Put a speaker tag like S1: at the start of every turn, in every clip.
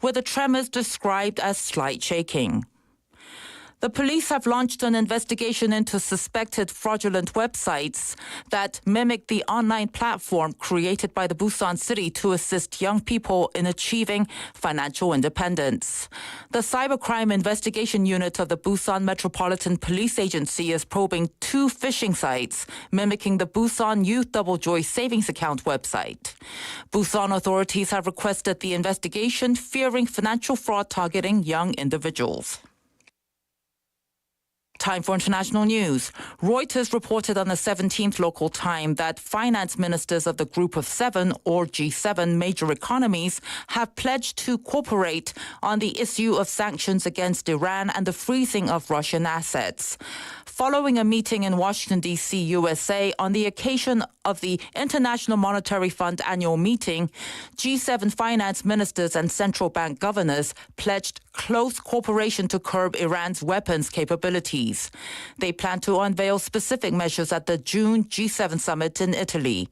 S1: with the tremors described as slight shaking. The police have launched an investigation into suspected fraudulent websites that mimic the online platform created by the Busan city to assist young people in achieving financial independence. The Cybercrime Investigation Unit of the Busan Metropolitan Police Agency is probing 2 phishing sites mimicking the Busan Youth Double Joy Savings Account website. Busan authorities have requested the investigation, fearing financial fraud targeting young individuals. Time for international news. Reuters reported on the 17th local time that finance ministers of the Group of Seven, or G7, major economies have pledged to cooperate on the issue of sanctions against Iran and the freezing of Russian assets. Following a meeting in Washington, D.C., USA, on the occasion of the International Monetary Fund annual meeting, G7 finance ministers and central bank governors pledged close cooperation to curb Iran's weapons capabilities. They plan to unveil specific measures at the June G7 summit in Italy.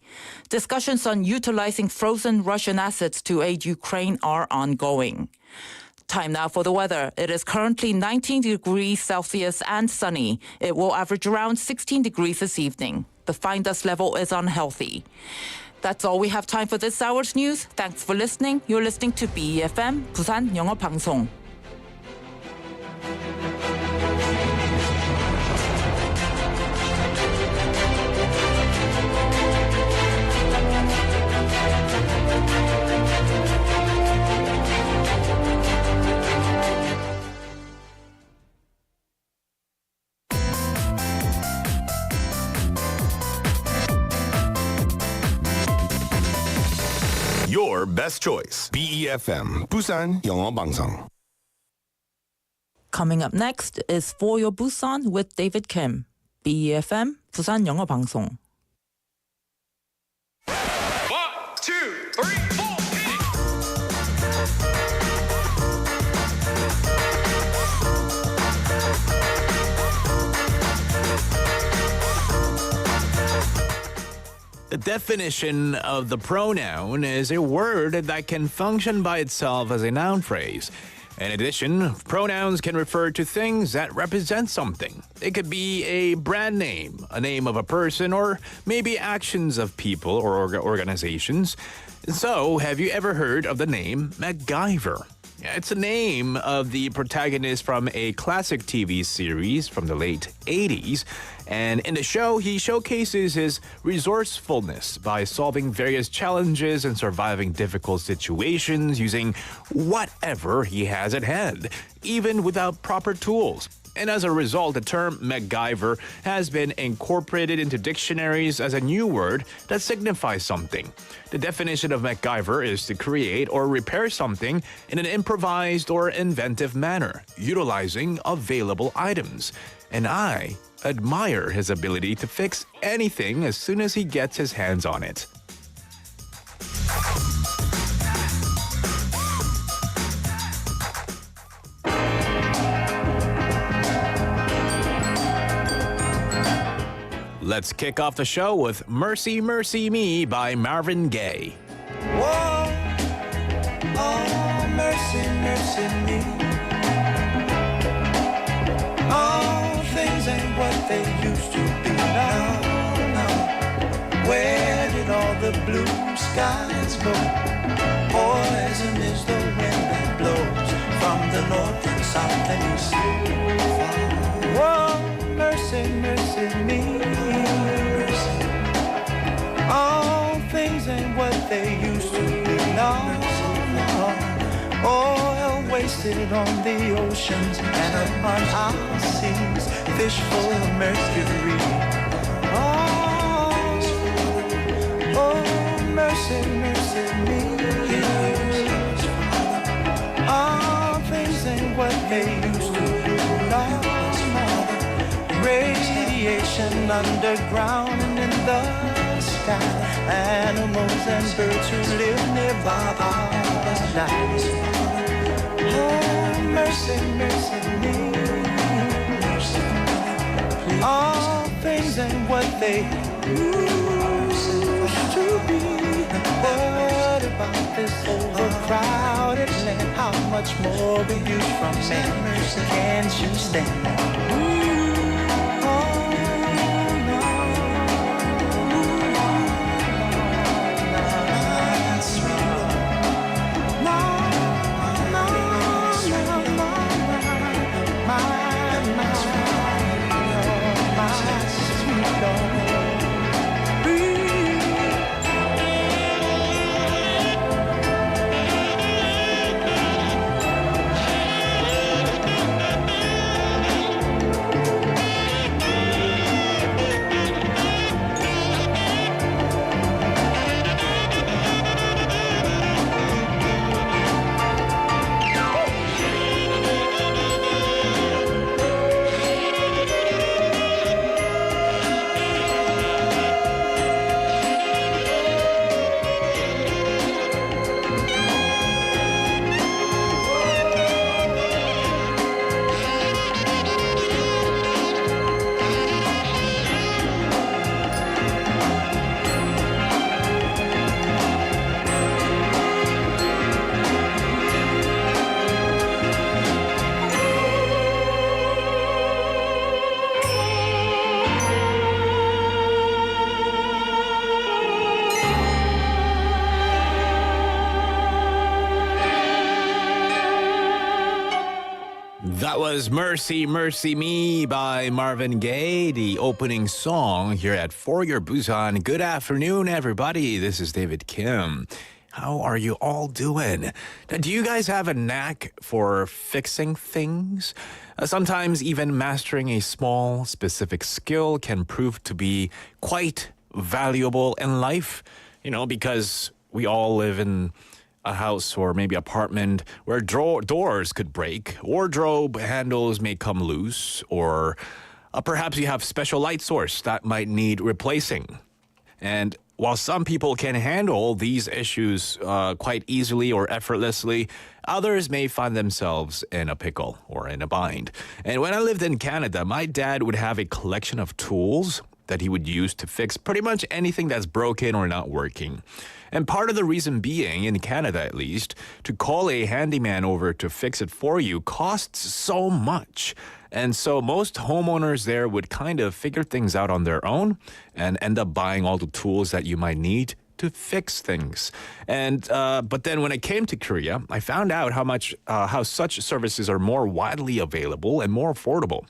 S1: Discussions on utilizing frozen Russian assets to aid Ukraine are ongoing. Time now for the weather. It is currently 19 degrees Celsius and sunny. It will average around 16 degrees this evening. The fine dust level is unhealthy. That's all we have time for this hour's news. Thanks for listening. You're listening to BEFM, 부산영어방송.
S2: Your best choice. BEFM, 부산영어방송.
S1: Coming up next is For Your Busan with David Kim. BEFM, 부산영어방송.
S3: 1, 2, 3, 4.
S4: The definition of the pronoun is a word that can function by itself as a noun phrase. In addition, pronouns can refer to things that represent something. It could be a brand name, a name of a person, or maybe actions of people or organizations. So, have you ever heard of the name MacGyver? It's the name of the protagonist from a classic TV series from the late 80s. And in the show, he showcases his resourcefulness by solving various challenges and surviving difficult situations using whatever he has at hand, even without proper tools. And as a result, the term MacGyver has been incorporated into dictionaries as a new word that signifies something. The definition of MacGyver is to create or repair something in an improvised or inventive manner, utilizing available items. And I admire his ability to fix anything as soon as he gets his hands on it. Let's kick off the show with Mercy, Mercy Me by Marvin Gaye.
S5: Whoa, oh, mercy, mercy me. All things ain't what they used to be now. Where did all the blue skies go? Poison is the wind that blows from the north and south and east. Whoa, mercy, mercy me. All things ain't what they used to be now. Oil wasted on the oceans and upon our seas, fish full of mercury. Oh, mercy, mercy me. All things ain't what they used to be now. Radiation underground and in the sky, animals and birds who live nearby are dying. Oh, mercy, mercy me. All things ain't what they used to be. What about this overcrowded crowded land. How much more will you from me? Can't you stand?
S4: That was Mercy, Mercy Me by Marvin Gaye, the opening song here at For Your Busan. Good afternoon, everybody. This is David Kim. How are you all doing? Now, do you guys have a knack for fixing things? Sometimes even mastering a small, specific skill can prove to be quite valuable in life, because we all live in a house or maybe apartment where doors could break, wardrobe handles may come loose, or perhaps you have special light source that might need replacing. And while some people can handle these issues quite easily or effortlessly, others may find themselves in a pickle or in a bind. And when I lived in Canada, my dad would have a collection of tools that he would use to fix pretty much anything that's broken or not working. And part of the reason being, in Canada at least, to call a handyman over to fix it for you costs so much. And so most homeowners there would kind of figure things out on their own and end up buying all the tools that you might need to fix things. And but then when I came to Korea, I found out how such services are more widely available and more affordable.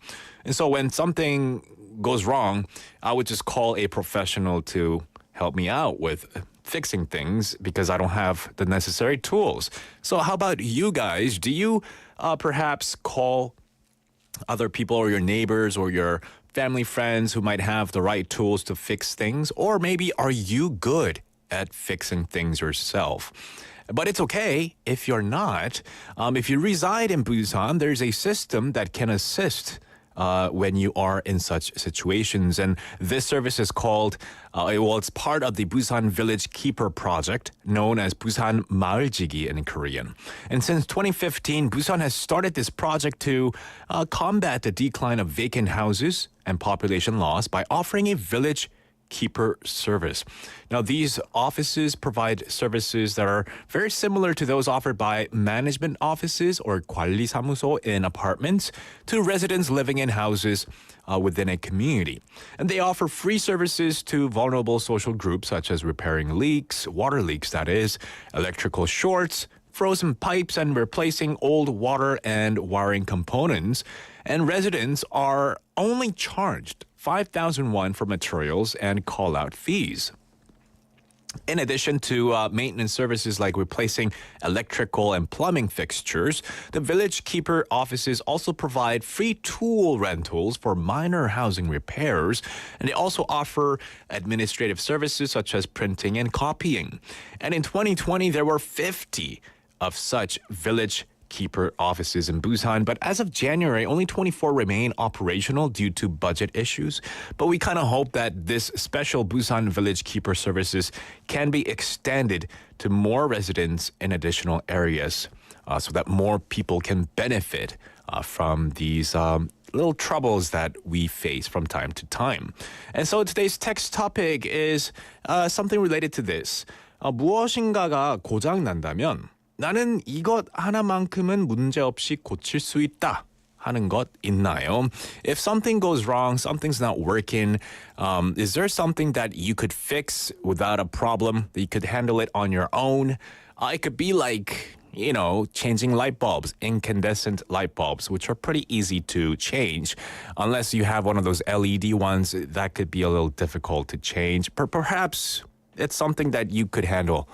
S4: And so when something goes wrong, I would just call a professional to help me out with fixing things because I don't have the necessary tools. So how about you guys? Do you perhaps call other people or your neighbors or your family friends who might have the right tools to fix things? Or maybe are you good at fixing things yourself? But it's okay if you're not. If you reside in Busan, there's a system that can assist when you are in such situations. And this service is called, it's part of the Busan Village Keeper project, known as 부산마을지기 in Korean. And since 2015, Busan has started this project to combat the decline of vacant houses and population loss by offering a village keeper service. Now, these offices provide services that are very similar to those offered by management offices or 관리사무소 in apartments to residents living in houses within a community. And they offer free services to vulnerable social groups such as repairing leaks, water leaks that is, electrical shorts, frozen pipes, and replacing old water and wiring components. And residents are only charged 5,000 won for materials and call-out fees. In addition to maintenance services like replacing electrical and plumbing fixtures, the Village Keeper offices also provide free tool rentals for minor housing repairs, and they also offer administrative services such as printing and copying. And in 2020, there were 50 of such Village Keeper offices in Busan, but as of January, only 24 remain operational due to budget issues. But we kind of hope that this special Busan Village Keeper services can be extended to more residents in additional areas so that more people can benefit from these little troubles that we face from time to time. And so today's text topic is something related to this. 무엇인가가 고장 난다면 나는 이것 하나만큼은 문제없이 고칠 수 있다 하는 것 있나요? If something goes wrong, something's not working, is there something that you could fix without a problem, that you could handle it on your own? It could be like, you know, changing light bulbs, incandescent light bulbs, which are pretty easy to change. Unless you have one of those LED ones, that could be a little difficult to change. Perhaps it's something that you could handle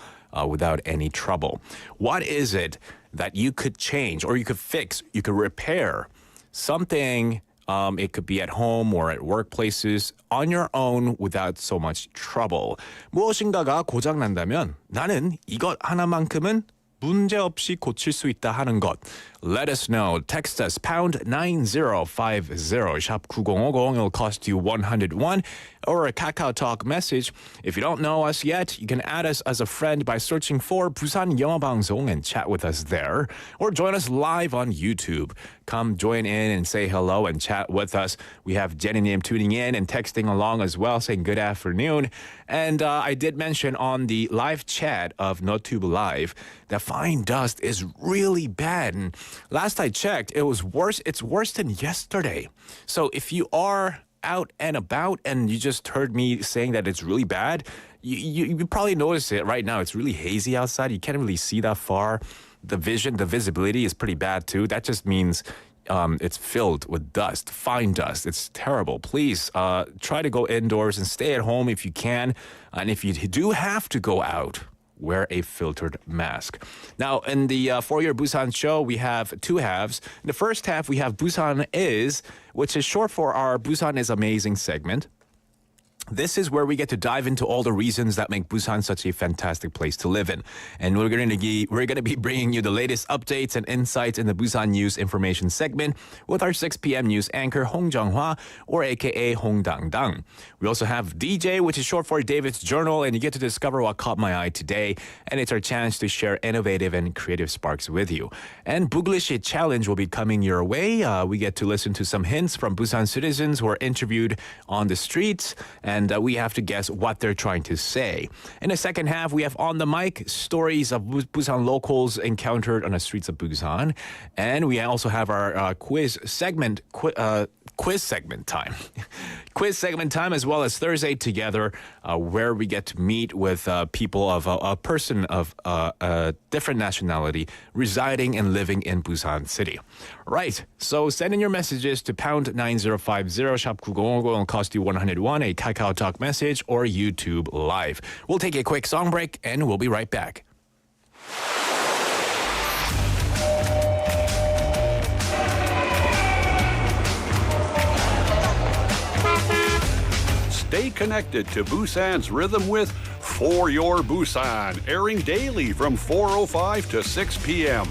S4: without any trouble. What is it that you could change or you could fix, you could repair something, it could be at home or at workplaces, on your own without so much trouble. 무엇인가가 고장난다면 나는 이것 하나만큼은 문제없이 고칠 수 있다 하는 것. Let us know. Text us pound 9050 샵 9050. It'll cost you 101 or a Kakao Talk message. If you don't know us yet, you can add us as a friend by searching for 부산 영어방송 and chat with us there. Or join us live on YouTube. Come join in and say hello and chat with us. We have Jenny-님 tuning in and texting along as well, saying good afternoon. And I did mention on the live chat of NoTube Live that fine dust is really bad. And last I checked, it's worse than yesterday. So if you are out and about and you just heard me saying that it's really bad, you probably notice it right now. It's really hazy outside. You can't really see that far. The visibility is pretty bad too. That just means it's filled with dust, fine dust. It's terrible. Please try to go indoors and stay at home if you can. And if you do have to go out, wear a filtered mask. Now, in the For Your Busan show, we have two halves. In the first half, we have Busan Is, which is short for our Busan Is Amazing segment. This is where we get to dive into all the reasons that make Busan such a fantastic place to live in. And we're going to be bringing you the latest updates and insights in the Busan News Information segment with our 6 p.m. news anchor Hong Jung-hwa, or aka Hong Dang-dang. We also have DJ, which is short for David's Journal, and you get to discover what caught my eye today. And it's our chance to share innovative and creative sparks with you. And Buglishit Challenge will be coming your way. We get to listen to some hints from Busan citizens who are interviewed on the streets, and we have to guess what they're trying to say. In the second half, we have On the Mic, stories of Busan locals encountered on the streets of Busan. And we also have our quiz segment time. Quiz segment time, as well as Thursday Together, where we get to meet with people of a person of a different nationality residing and living in Busan City. Right, so send in your messages to pound 9050 샵 9050. It'll cost you 101, a Kakao Talk message, or YouTube Live. We'll take a quick song break, and we'll be right back.
S6: Stay connected to Busan's rhythm with For Your Busan, airing daily from 4:05 to 6 p.m.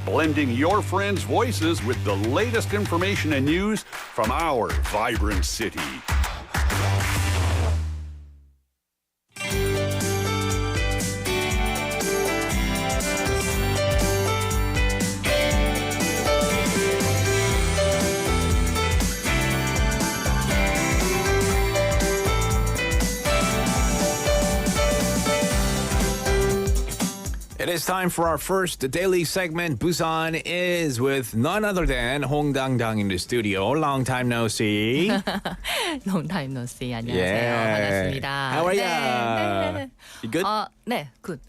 S6: Blending your friends' voices with the latest information and news from our vibrant city.
S4: It is time for our first daily segment. Busan Is, with none other than Hong Dang-dang in the studio. Long time no see.
S7: Long time no see. 안녕하세요.
S4: Yeah.
S7: 반갑습니다.
S4: How are
S7: 네,
S4: ya?
S7: 네.
S4: You good?
S7: 네, good.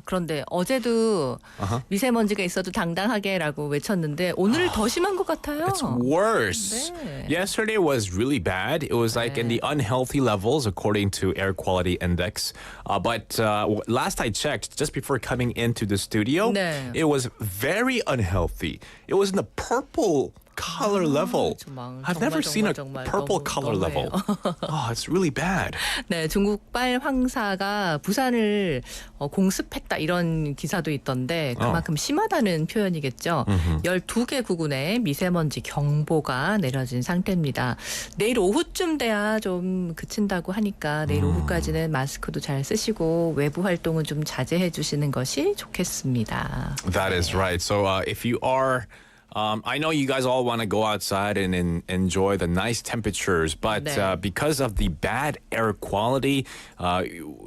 S7: 그런데 어제도 미세먼지가 있어도 당당하게라고 외쳤는데 오늘 더 심한 것 같아요.
S4: It's worse.
S7: 네.
S4: Yesterday was really bad. It was like in the unhealthy levels according to Air Quality Index. But last I checked, just before coming into the studio,
S7: 네.
S4: it was very unhealthy. It was in the purple color level. I've never seen a purple color level. Oh, it's really bad.
S7: 네, 중국발 황사가 부산을 공습했다 이런 기사도 있던데 그만큼 심하다는 표현이겠죠. 12개 구군에 미세먼지 경보가 내려진 상태입니다. 내일 오후쯤 돼야 좀 그친다고 하니까 내일 오후까지는 마스크도 잘 쓰시고 외부 활동은 좀 자제해 주시는 것이 좋겠습니다.
S4: That is right. So if you are I know you guys all want to go outside and enjoy the nice temperatures, but
S7: 네.
S4: because of the bad air quality,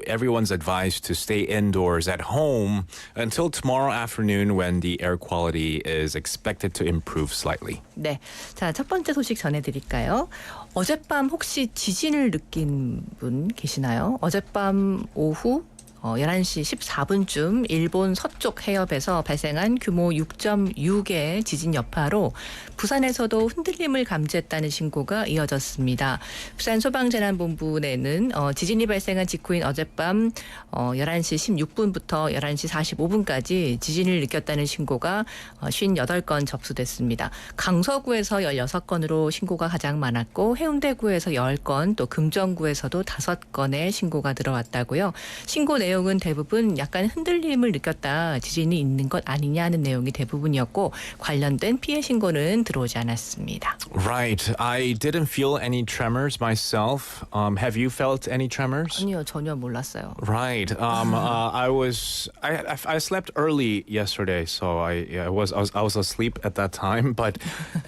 S4: everyone's advised to stay indoors at home until tomorrow afternoon when the air quality is expected to improve slightly.
S7: 네. 자, 첫 번째 소식 전해드릴까요? 어젯밤 혹시 지진을 느낀 분 계시나요? 어젯밤 오후 11시 14분쯤 일본 서쪽 해협에서 발생한 규모 6.6의 지진 여파로 부산에서도 흔들림을 감지했다는 신고가 이어졌습니다. 부산 소방재난본부 내는 지진이 발생한 직후인 어젯밤 11시 16분부터 11시 45분까지 지진을 느꼈다는 신고가 58건 접수됐습니다. 강서구에서 16건으로 신고가 가장 많았고 해운대구에서 10건, 또 금정구에서도 5건의 신고가 들어왔다고요. 신고 내용은 대부분 약간 흔들림을 느꼈다, 지진이 있는 것 아니냐는 내용이 대부분이었고 관련된 피해 신고는 들어오지 않았습니다.
S4: Right. I didn't feel any tremors myself. Have you felt any tremors?
S7: 아니요, 전혀 몰랐어요.
S4: Right. I slept early yesterday, so I was asleep at that time. But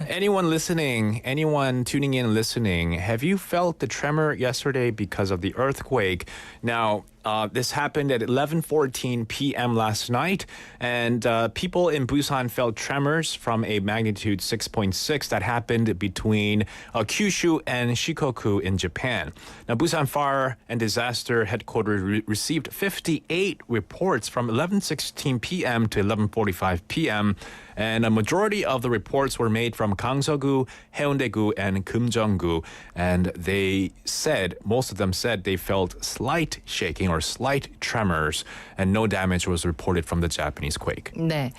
S4: anyone listening, anyone tuning in and listening, have you felt the tremor yesterday because of the earthquake? Now, this happened at 11:14 p.m. last night, and people in Busan felt tremors from a magnitude 6.6 that happened between Kyushu and Shikoku in Japan. Now, Busan Fire and Disaster Headquarters received 58 reports from 11:16 p.m. to 11:45 p.m., and a majority of the reports were made from Gangseogu, Haeundae-gu, and Kumjeong-gu, and most of them said they felt slight shaking or slight tremors, and no damage was reported from the Japanese quake.
S7: 네.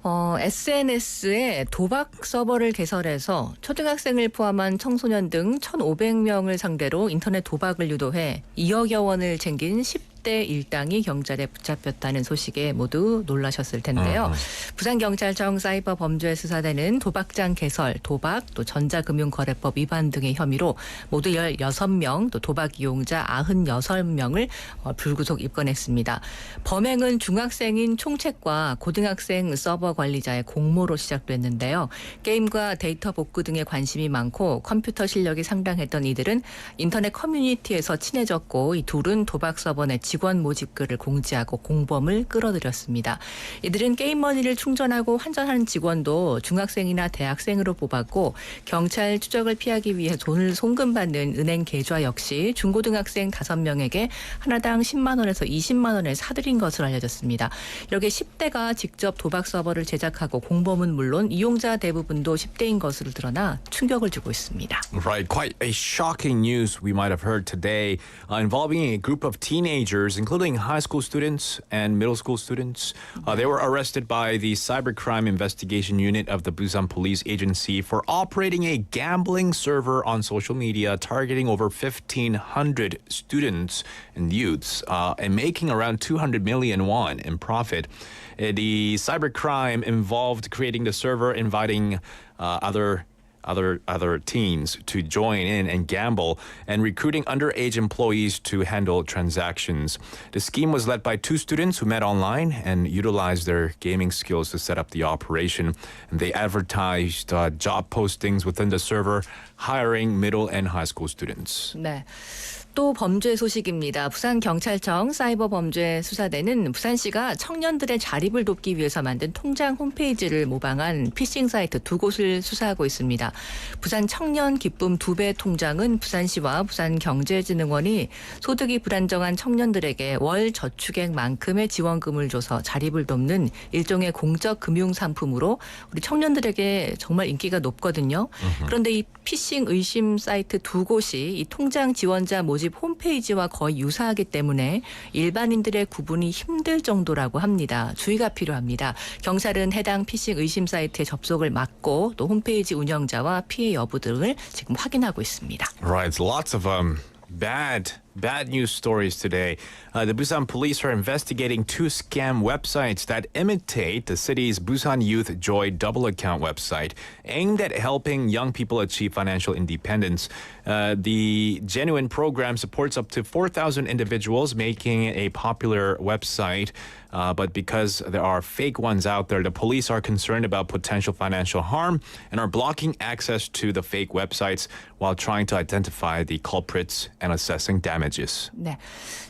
S7: SNS에 도박 서버를 개설해서 초등학생을 포함한 청소년 등 1,500명을 상대로 인터넷 도박을 유도해 2억여 원을 챙긴 10대 일당이 경찰에 붙잡혔다는 소식에 모두 놀라셨을 텐데요. 부산경찰청 사이버범죄수사대는 도박장 개설, 도박, 또 전자금융거래법 위반 등의 혐의로 모두 16명, 또 도박 이용자 96명을 불구속 입건했습니다. 범행은 중학생인 총책과 고등학생 서버 관리자의 공모로 시작됐는데요. 게임과 데이터 복구 등에 관심이 많고 컴퓨터 실력이 상당했던 이들은 인터넷 커뮤니티에서 친해졌고, 이 둘은 도박 서버 내 직원 모집글을 공지하고 공범을 끌어들였습니다. 이들은 게임머니를 충전하고 환전하는 직원도 중학생이나 대학생으로 뽑았고, 경찰 추적을 피하기 위해 돈을 송금받는 은행 계좌 역시 중고등학생 5명에게 하나당 10만 원에서 20만 원을 사들인 것으로 알려졌습니다. 이렇게 10대가 직접 도박 서버를 제작하고 공범은 물론 이용자 대부분도 10대인 것으로 드러나 충격을 주고 있습니다.
S4: Right, quite a shocking news we might have heard today involving a group of teenagers, including high school students and middle school students. They were arrested by the Cybercrime Investigation Unit of the Busan Police Agency for operating a gambling server on social media targeting over 1,500 students and youths and making around 200 million won in profit. The cybercrime involved creating the server, inviting other teens to join in and gamble, and recruiting underage employees to handle transactions. The scheme was led by 2 students who met online and utilized their gaming skills to set up the operation. And they advertised job postings within the server, hiring middle and high school students.
S7: 네. 또 범죄 소식입니다. 부산경찰청 사이버범죄수사대는 부산시가 청년들의 자립을 돕기 위해서 만든 통장 홈페이지를 모방한 피싱 사이트 2곳을 수사하고 있습니다. 부산 청년 기쁨 2배 통장은 부산시와 부산경제진흥원이 소득이 불안정한 청년들에게 월 저축액만큼의 지원금을 줘서 자립을 돕는 일종의 공적 금융 상품으로 우리 청년들에게 정말 인기가 높거든요. 그런데 이 피싱 의심 사이트 2곳이 이 통장 지원자 모집 홈페이지와 거의 유사하기 때문에 일반인들의 구분이 힘들 정도라고 합니다. 주의가 필요합니다. 경찰은 해당 피싱 의심 사이트에 접속을 막고 또 홈페이지 운영자와 피해 여부 등을 지금 확인하고 있습니다.
S4: Right, lots of bad bad news stories today. The Busan police are investigating 2 scam websites that imitate the city's Busan Youth Joy double account website aimed at helping young people achieve financial independence. The genuine program supports up to 4,000 individuals, making it a popular website. But because there are fake ones out there, the police are concerned about potential financial harm and are blocking access to the fake websites while trying to identify the culprits and assessing damages.
S7: 네.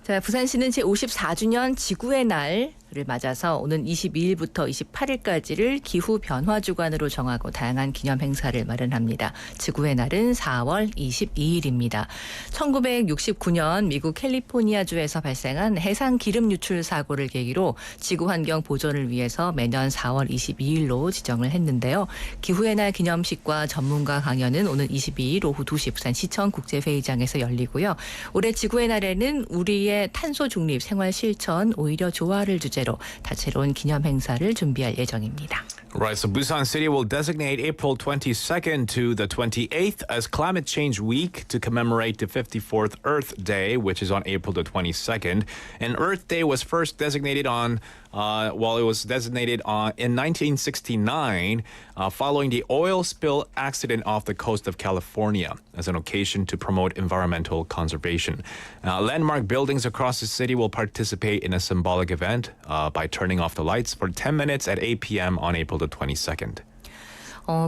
S7: 자, 부산시는 제54주년 지구의 날을 맞아서 오는 22일부터 28일까지를 기후 변화 주간으로 정하고 다양한 기념 행사를 마련합니다. 지구의 날은 4월 22일입니다. 1969년 미국 캘리포니아주에서 발생한 해상 기름 유출 사고를 계기로 지구 환경 보존을 위해서 매년 4월 22일로 지정을 했는데요. 기후의 날 기념식과 전문가 강연은 오는 22일 오후 2시 부산시청 국제회의장에서 열리고요. 올해 지구의 날에는 우리의 탄소 중립 생활 실천 오히려 조화를 주제로 다채로운 기념 행사를 준비할 예정입니다.
S4: Right, so Busan City will designate April 22nd to the 28th as Climate Change Week to commemorate the 54th Earth Day, which is on April the 22nd. And Earth Day was first designated in 1969 following the oil spill accident off the coast of California as an occasion to promote environmental conservation. Landmark buildings across the city will participate in a symbolic event by turning off the lights for 10 minutes at 8 p.m. on April the 22nd.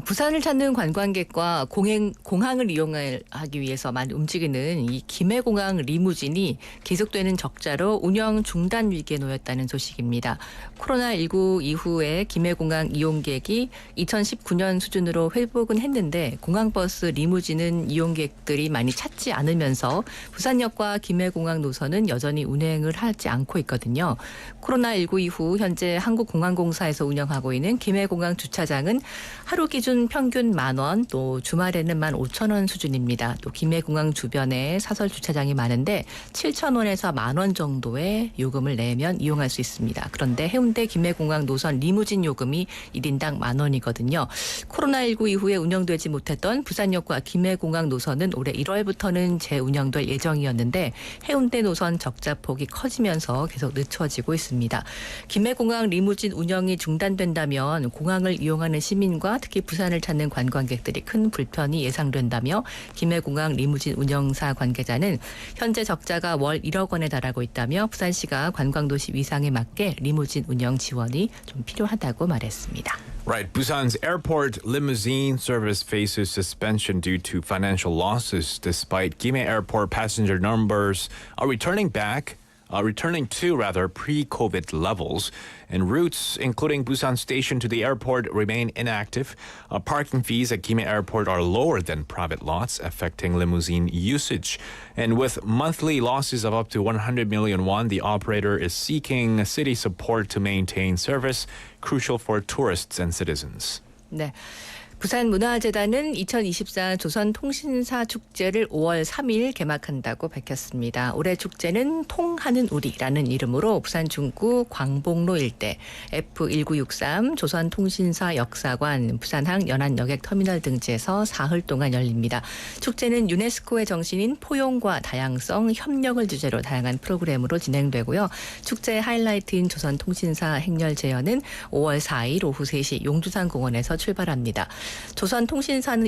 S7: 부산을 찾는 관광객과 공항을 이용하기 위해서 많이 움직이는 이 김해공항 리무진이 계속되는 적자로 운영 중단 위기에 놓였다는 소식입니다. 코로나19 이후에 김해공항 이용객이 2019년 수준으로 회복은 했는데 공항버스 리무진은 이용객들이 많이 찾지 않으면서 부산역과 김해공항 노선은 여전히 운행을 하지 않고 있거든요. 코로나19 이후 현재 한국공항공사에서 운영하고 있는 김해공항 주차장은 하루 기준 평균 10,000원, 또 주말에는 15,000원 수준입니다. 또 김해공항 주변에 사설 주차장이 많은데 7,000원에서 10,000원 정도의 요금을 내면 이용할 수 있습니다. 그런데 해운대 김해공항 노선 리무진 요금이 1인당 10,000원이거든요. 코로나19 이후에 운영되지 못했던 부산역과 김해공항 노선은 올해 1월부터는 재운영될 예정이었는데 해운대 노선 적자폭이 커지면서 계속 늦춰지고 있습니다. 김해공항 리무진 운영이 중단된다면 공항을 이용하는 시민과 특히 부산을 찾는 관광객들이 큰 불편이 예상된다며 김해공항 리무진 운영사 관계자는 현재 적자가 월 1억 원에 달하고 있다며 부산시가 관광도시 위상에 맞게 리무진 운영 지원이 좀 필요하다고 말했습니다.
S4: Right, Busan's airport limousine service faces suspension due to financial losses despite Gimhae Airport passenger numbers are returning to pre-COVID levels. And routes, including Busan Station to the airport, remain inactive. Parking fees at Gimhae Airport are lower than private lots, affecting limousine usage. And with monthly losses of up to 100 million won, the operator is seeking city support to maintain service, crucial for tourists and citizens.
S7: 네. 부산문화재단은 2024 조선통신사 축제를 5월 3일 개막한다고 밝혔습니다. 올해 축제는 통하는 우리라는 이름으로 부산 중구 광복로 일대 F1963 조선통신사 역사관, 부산항 연안여객터미널 등지에서 사흘 동안 열립니다. 축제는 유네스코의 정신인 포용과 다양성, 협력을 주제로 다양한 프로그램으로 진행되고요. 축제의 하이라이트인 조선통신사 행렬 제연은 5월 4일 오후 3시 용두산공원에서 출발합니다. 조선통신사는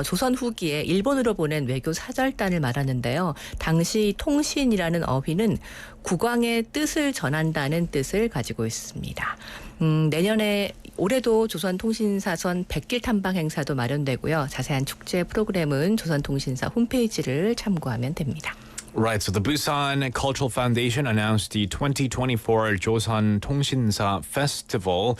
S7: 조선 후기에 일본으로 보낸 외교 사절단을 말하는데요. 당시 통신이라는 어휘는 국왕의 뜻을 전한다는 뜻을 가지고 있습니다. 올해도 조선통신사선 100길 탐방 행사도 마련되고요. 자세한 축제 프로그램은 조선통신사 홈페이지를 참고하면 됩니다.
S4: Right, so the Busan Cultural Foundation announced the 2024 Joseon Tongshinsa Festival,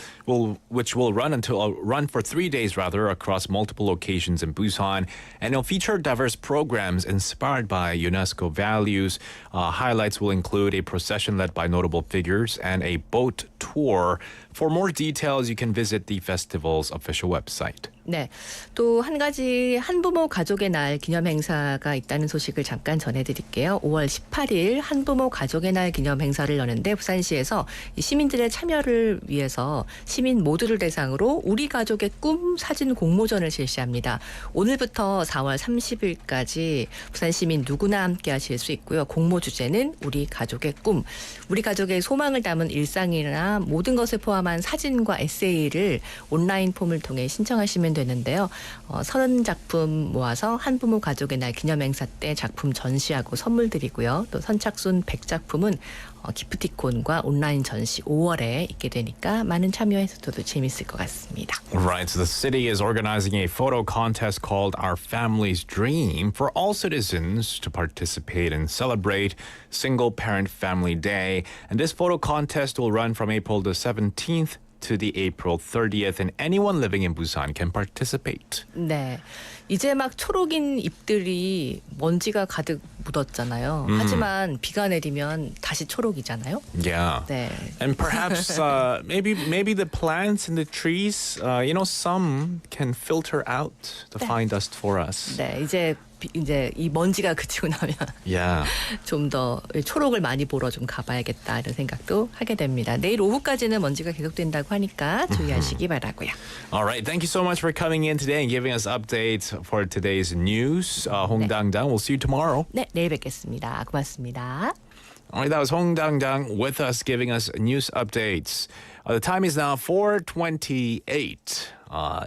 S4: which will run for 3 days across multiple locations in Busan, and it'll feature diverse programs inspired by UNESCO values. Highlights will include a procession led by notable figures and a boat tour For more details, you can visit the festival's official website.
S7: 네, 또 한 가지 한부모 가족의 날 기념 행사가 있다는 소식을 잠깐 전해드릴게요. 5월 18일 한부모 가족의 날 기념 행사를 여는데 부산시에서 시민들의 참여를 위해서 시민 모두를 대상으로 우리 가족의 꿈 사진 공모전을 실시합니다. 오늘부터 4월 30일까지 부산 시민 누구나 함께 하실 수 있고요. 공모 주제는 우리 가족의 꿈, 우리 가족의 소망을 담은 일상이나 모든 것을 포함한 사진과 에세이를 온라인 폼을 통해 신청하시면 되는데요. 30작품 모아서 한부모 가족의 날 기념행사 때 작품 전시하고 선물 드리고요. 또 선착순 100작품은 기프티콘과 온라인 전시 5월에 있게 되니까 많은 참여해서도 재밌을 것 같습니다.
S4: Right, so the city is organizing a photo contest called Our Family's Dream for all citizens to participate and celebrate Single Parent Family Day. And this photo contest will run from April the 17th to the April 30th, and anyone living in Busan can participate.
S7: 네, 이제 막 초록인 잎들이 먼지가 가득 묻었잖아요. 하지만 비가 내리면 다시 초록이잖아요.
S4: Yeah.
S7: 네.
S4: And perhaps maybe the plants and the trees, some can filter out the fine dust for us.
S7: 네, 이제 이 먼지가 그치고 나면
S4: Yeah.
S7: 좀 더 초록을 많이 보러 좀 가봐야겠다 이런 생각도 하게 됩니다. 내일 오후까지는 먼지가 계속된다고 하니까 주의하시기 바라고요.
S4: All right. Thank you so much for coming in today and giving us updates for today's news. Hong Dang-dang. We'll see you tomorrow.
S7: 네, 내일 뵙겠습니다. 고맙습니다.
S4: All right, that was Hong Dang-dang with us, giving us news updates. The time is now 4:28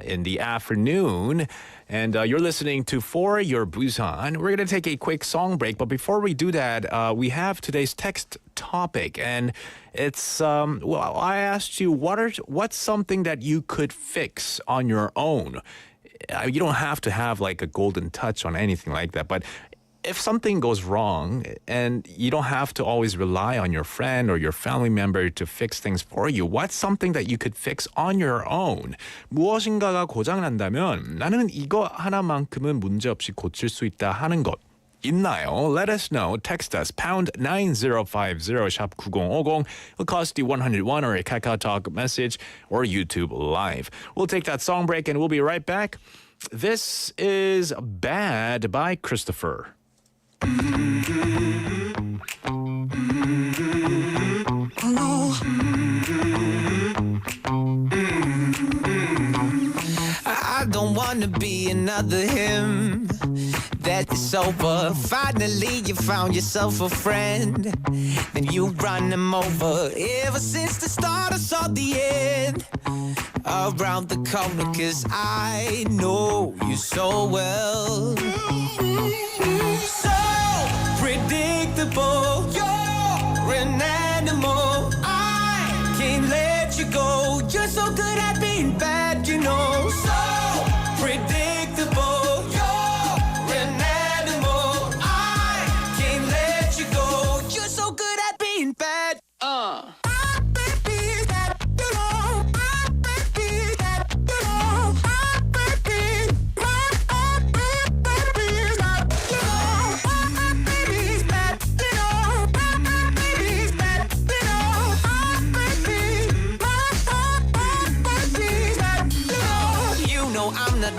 S4: in the afternoon, and you're listening to For Your Busan. We're going to take a quick song break, but before we do that, we have today's text topic, and it's I asked you what's something that you could fix on your own. You don't have to have like a golden touch on anything like that, but if something goes wrong and you don't have to always rely on your friend or your family member to fix things for you, what's something that you could fix on your own? 무엇인가가 고장난다면 나는 이거 하나만큼은 문제없이 고칠 수 있다 하는 것 있나요? Let us know. Text us pound 9050 샵 9050. It'll cost you 101 or a KakaoTalk message or YouTube Live. We'll take that song break and we'll be right back. This is Bad by Christopher.
S5: I don't wanna be another him that's over. Finally you found yourself a friend, then you run him over. Ever since the start I saw the end around the corner, 'cause I know you so well. So predictable, you're an animal. I can't let you go. You're so good at being bad, you know. So predictable, you're an animal. I can't let you go. You're so good at being bad.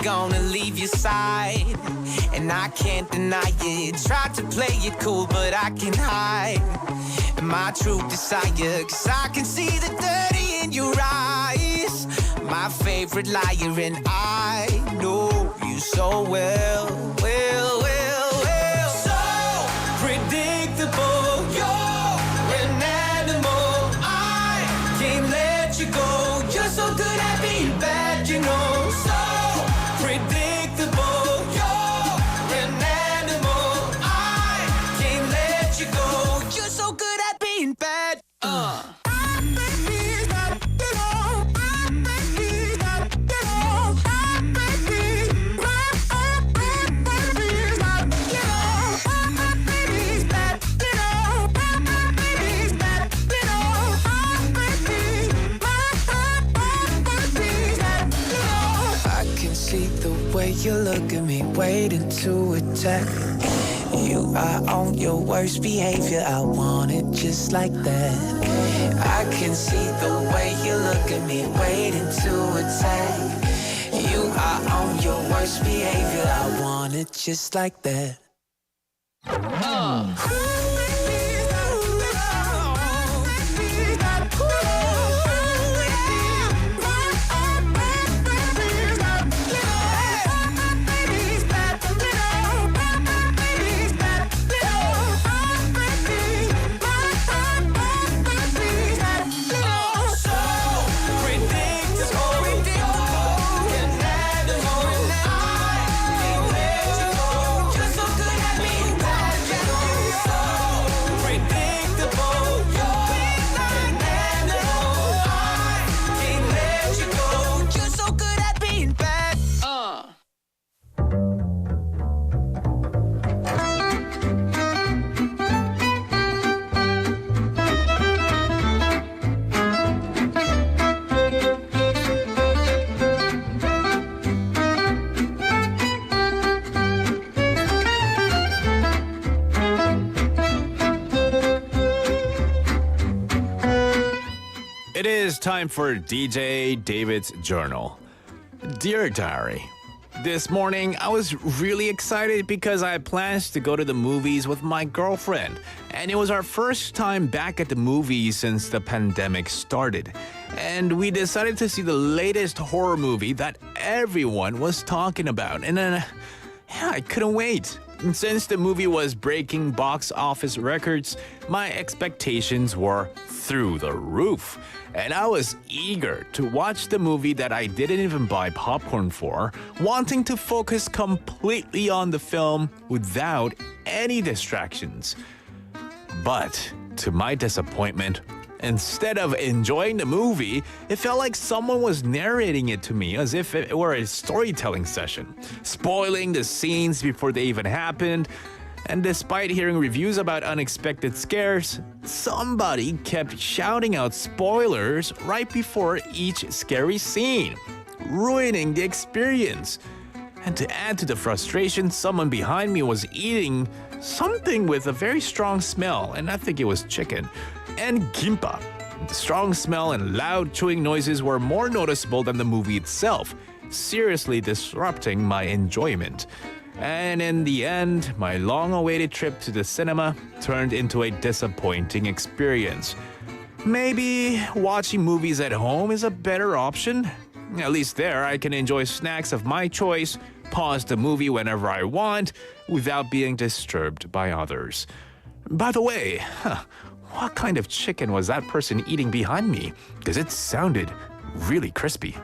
S5: Gonna leave your side, and I can't deny it. Tried to play it cool, but I can hide my true desire, 'cause I can see the dirty in your eyes. My favorite liar, and I know you so well, well, well, well. So predictable, you're an animal. I can't let you go. You're so good at being bad, you know. So predictable, you're an animal. I can't let you go. You're so good at being bad. You look at me, waiting to attack. You are on your worst behavior. I want it just like that. I can see the way you look at me, waiting to attack. You are on your worst behavior. I want it just like that.
S4: It is time for DJ David's Journal. Dear Diary, this morning I was really excited because I had plans to go to the movies with my girlfriend, and it was our first time back at the movies since the pandemic started. And we decided to see the latest horror movie that everyone was talking about, and then I couldn't wait. And since the movie was breaking box office records, my expectations were through the roof. And I was eager to watch the movie that I didn't even buy popcorn for, wanting to focus completely on the film without any distractions. But to my disappointment, instead of enjoying the movie, it felt like someone was narrating it to me as if it were a storytelling session, spoiling the scenes before they even happened. And despite hearing reviews about unexpected scares, somebody kept shouting out spoilers right before each scary scene, ruining the experience. And to add to the frustration, someone behind me was eating something with a very strong smell, and I think it was chicken, and kimbap. The strong smell and loud chewing noises were more noticeable than the movie itself, seriously disrupting my enjoyment. And in the end, my long-awaited trip to the cinema turned into a disappointing experience. Maybe watching movies at home is a better option? At least there, I can enjoy snacks of my choice, pause the movie whenever I want, without being disturbed by others. By the way, what kind of chicken was that person eating behind me? Because it sounded really crispy.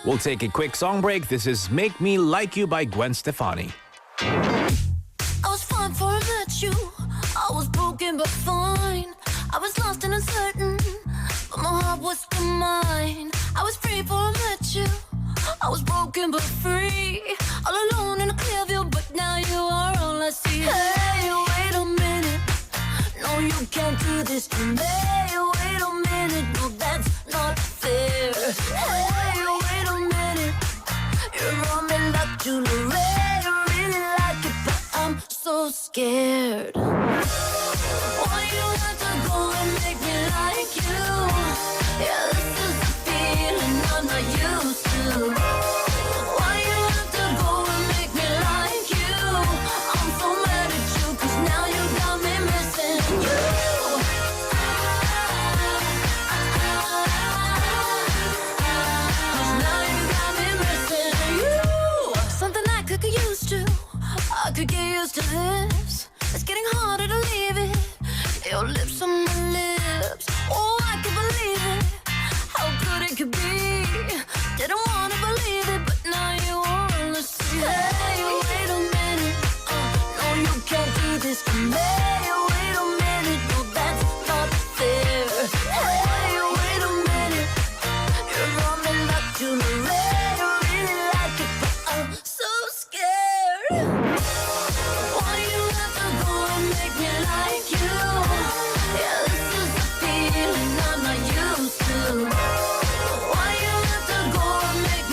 S4: We'll take a quick song break. This is Make Me Like You by Gwen Stefani.
S8: I was fine before I met you. I was broken but fine. I was lost and uncertain, but my heart was still mine. I was free before I met you. I was broken but free. All alone in a clear view, but now you are all I see. Hey, wait a minute. No, you can't do this to me. Wait a minute. No, that's not fair. Hey, wait a minute. You're on me like jewelry. I really like it, but I'm so scared. Why you have to go and make me like you? Yeah, this is a feeling I'm not used to. Why you have to go and make me like you? I'm so mad at you, 'cause now you got me missing you. 'Cause now you got me missing you. Something I could get used to. I could get used to this. It's getting harder to leave it. Your lips on my lips. Oh, I can believe it. How good it could be. Didn't wanna believe it, but now you wanna see. Hey, wait a minute. No, you can't do this to me. Wait a minute. No, that's not fair. Hey, wait a minute. You're on me like jewelry. I really like it, but I'm so scared. Why you have to go and make me like you? Yeah, this is a feeling I'm not used to. Why you have to go and make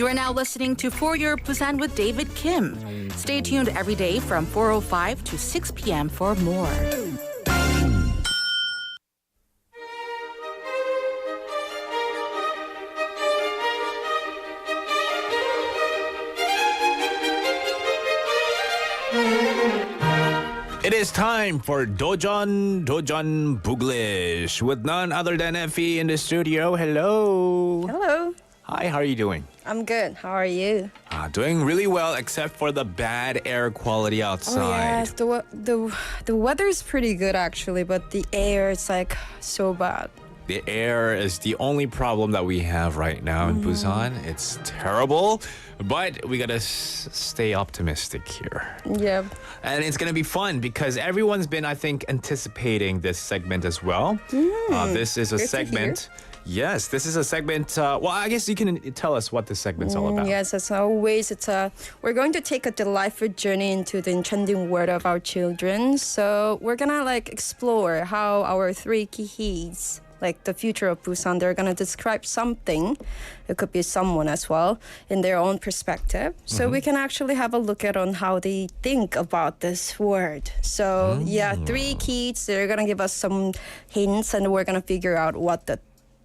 S1: You are now listening to For Your Busan with David Kim. Stay tuned every day from 4:05 to 6 p.m. for more.
S4: It is time for Dojon Buglish with none other than Effie in the studio. Hello.
S9: Hello.
S4: Hi, how are you doing?
S9: I'm good. How are you?
S4: Doing really well, except for the bad air quality outside.
S9: Oh yes, the weather's pretty good actually, but the air is like so bad.
S4: The air is the only problem that we have right now in Busan. It's terrible, but we gotta stay optimistic here.
S9: Yep.
S4: And it's gonna be fun because everyone's been, I think, anticipating this segment as well. This is a
S9: Good to
S4: segment. Yes, this is a segment. Well, I guess you can tell us what this segment's all about.
S9: Yes, as always, we're going to take a delightful journey into the enchanting world of our children. So we're gonna explore how our three kids, the future of Busan, they're gonna describe something. It could be someone as well in their own perspective. So we can actually have a look at on how they think about this word. So three kids, they're gonna give us some hints, and we're gonna figure out what the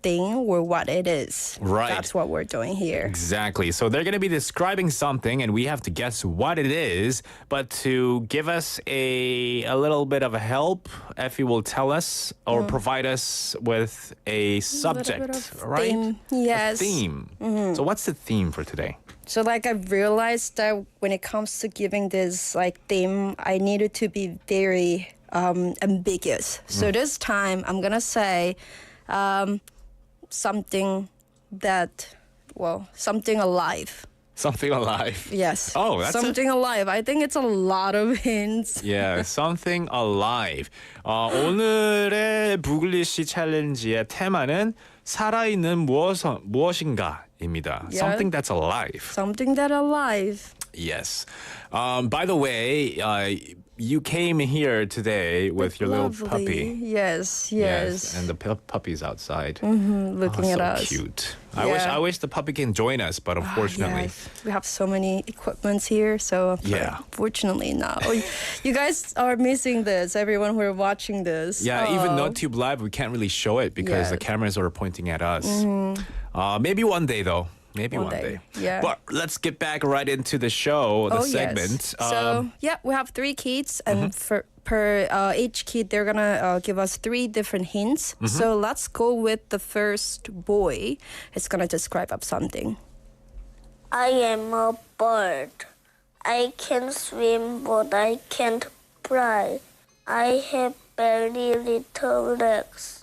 S9: thing or what it is.
S4: Right.
S9: That's what we're doing here.
S4: Exactly. So they're going to be describing something and we have to guess what it is. But to give us a little bit of a help, Effie will tell us or provide us with a subject,
S9: bit of
S4: right?
S9: theme. Yes.
S4: A theme. So what's the theme for today?
S9: So I realized that when it comes to giving this theme, I needed to be very ambiguous. So this time I'm going to say something alive.
S4: Something alive.
S9: Yes.
S4: Oh, that's
S9: something alive. I think it's a lot of hints.
S4: Yeah, something alive. 오늘의 부글리시 챌린지의 테마는 살아있는 무엇인가입니다.
S9: Yeah.
S4: Something that's alive.
S9: Something that alive.
S4: Yes. By the way, you came here today with your little
S9: Lovely.
S4: puppy.
S9: Yes.
S4: And the puppy's outside.
S9: Looking at
S4: so
S9: us.
S4: Cute.
S9: Yeah.
S4: I wish the puppy can join us, but unfortunately.
S9: Yes. We have so many equipments here, so unfortunately not. Oh, you guys are missing this, everyone who are watching this.
S4: Yeah, even NoTube Live, we can't really show it because the cameras are pointing at us. Maybe one day, though. Maybe one day.
S9: Yeah.
S4: But let's get back right into the show, the segment.
S9: Yes. We have three kids, and per each kid, they're gonna give us three different hints. So let's go with the first boy. It's gonna describe up something.
S10: I am a bird. I can swim, but I can't fly. I have very little legs.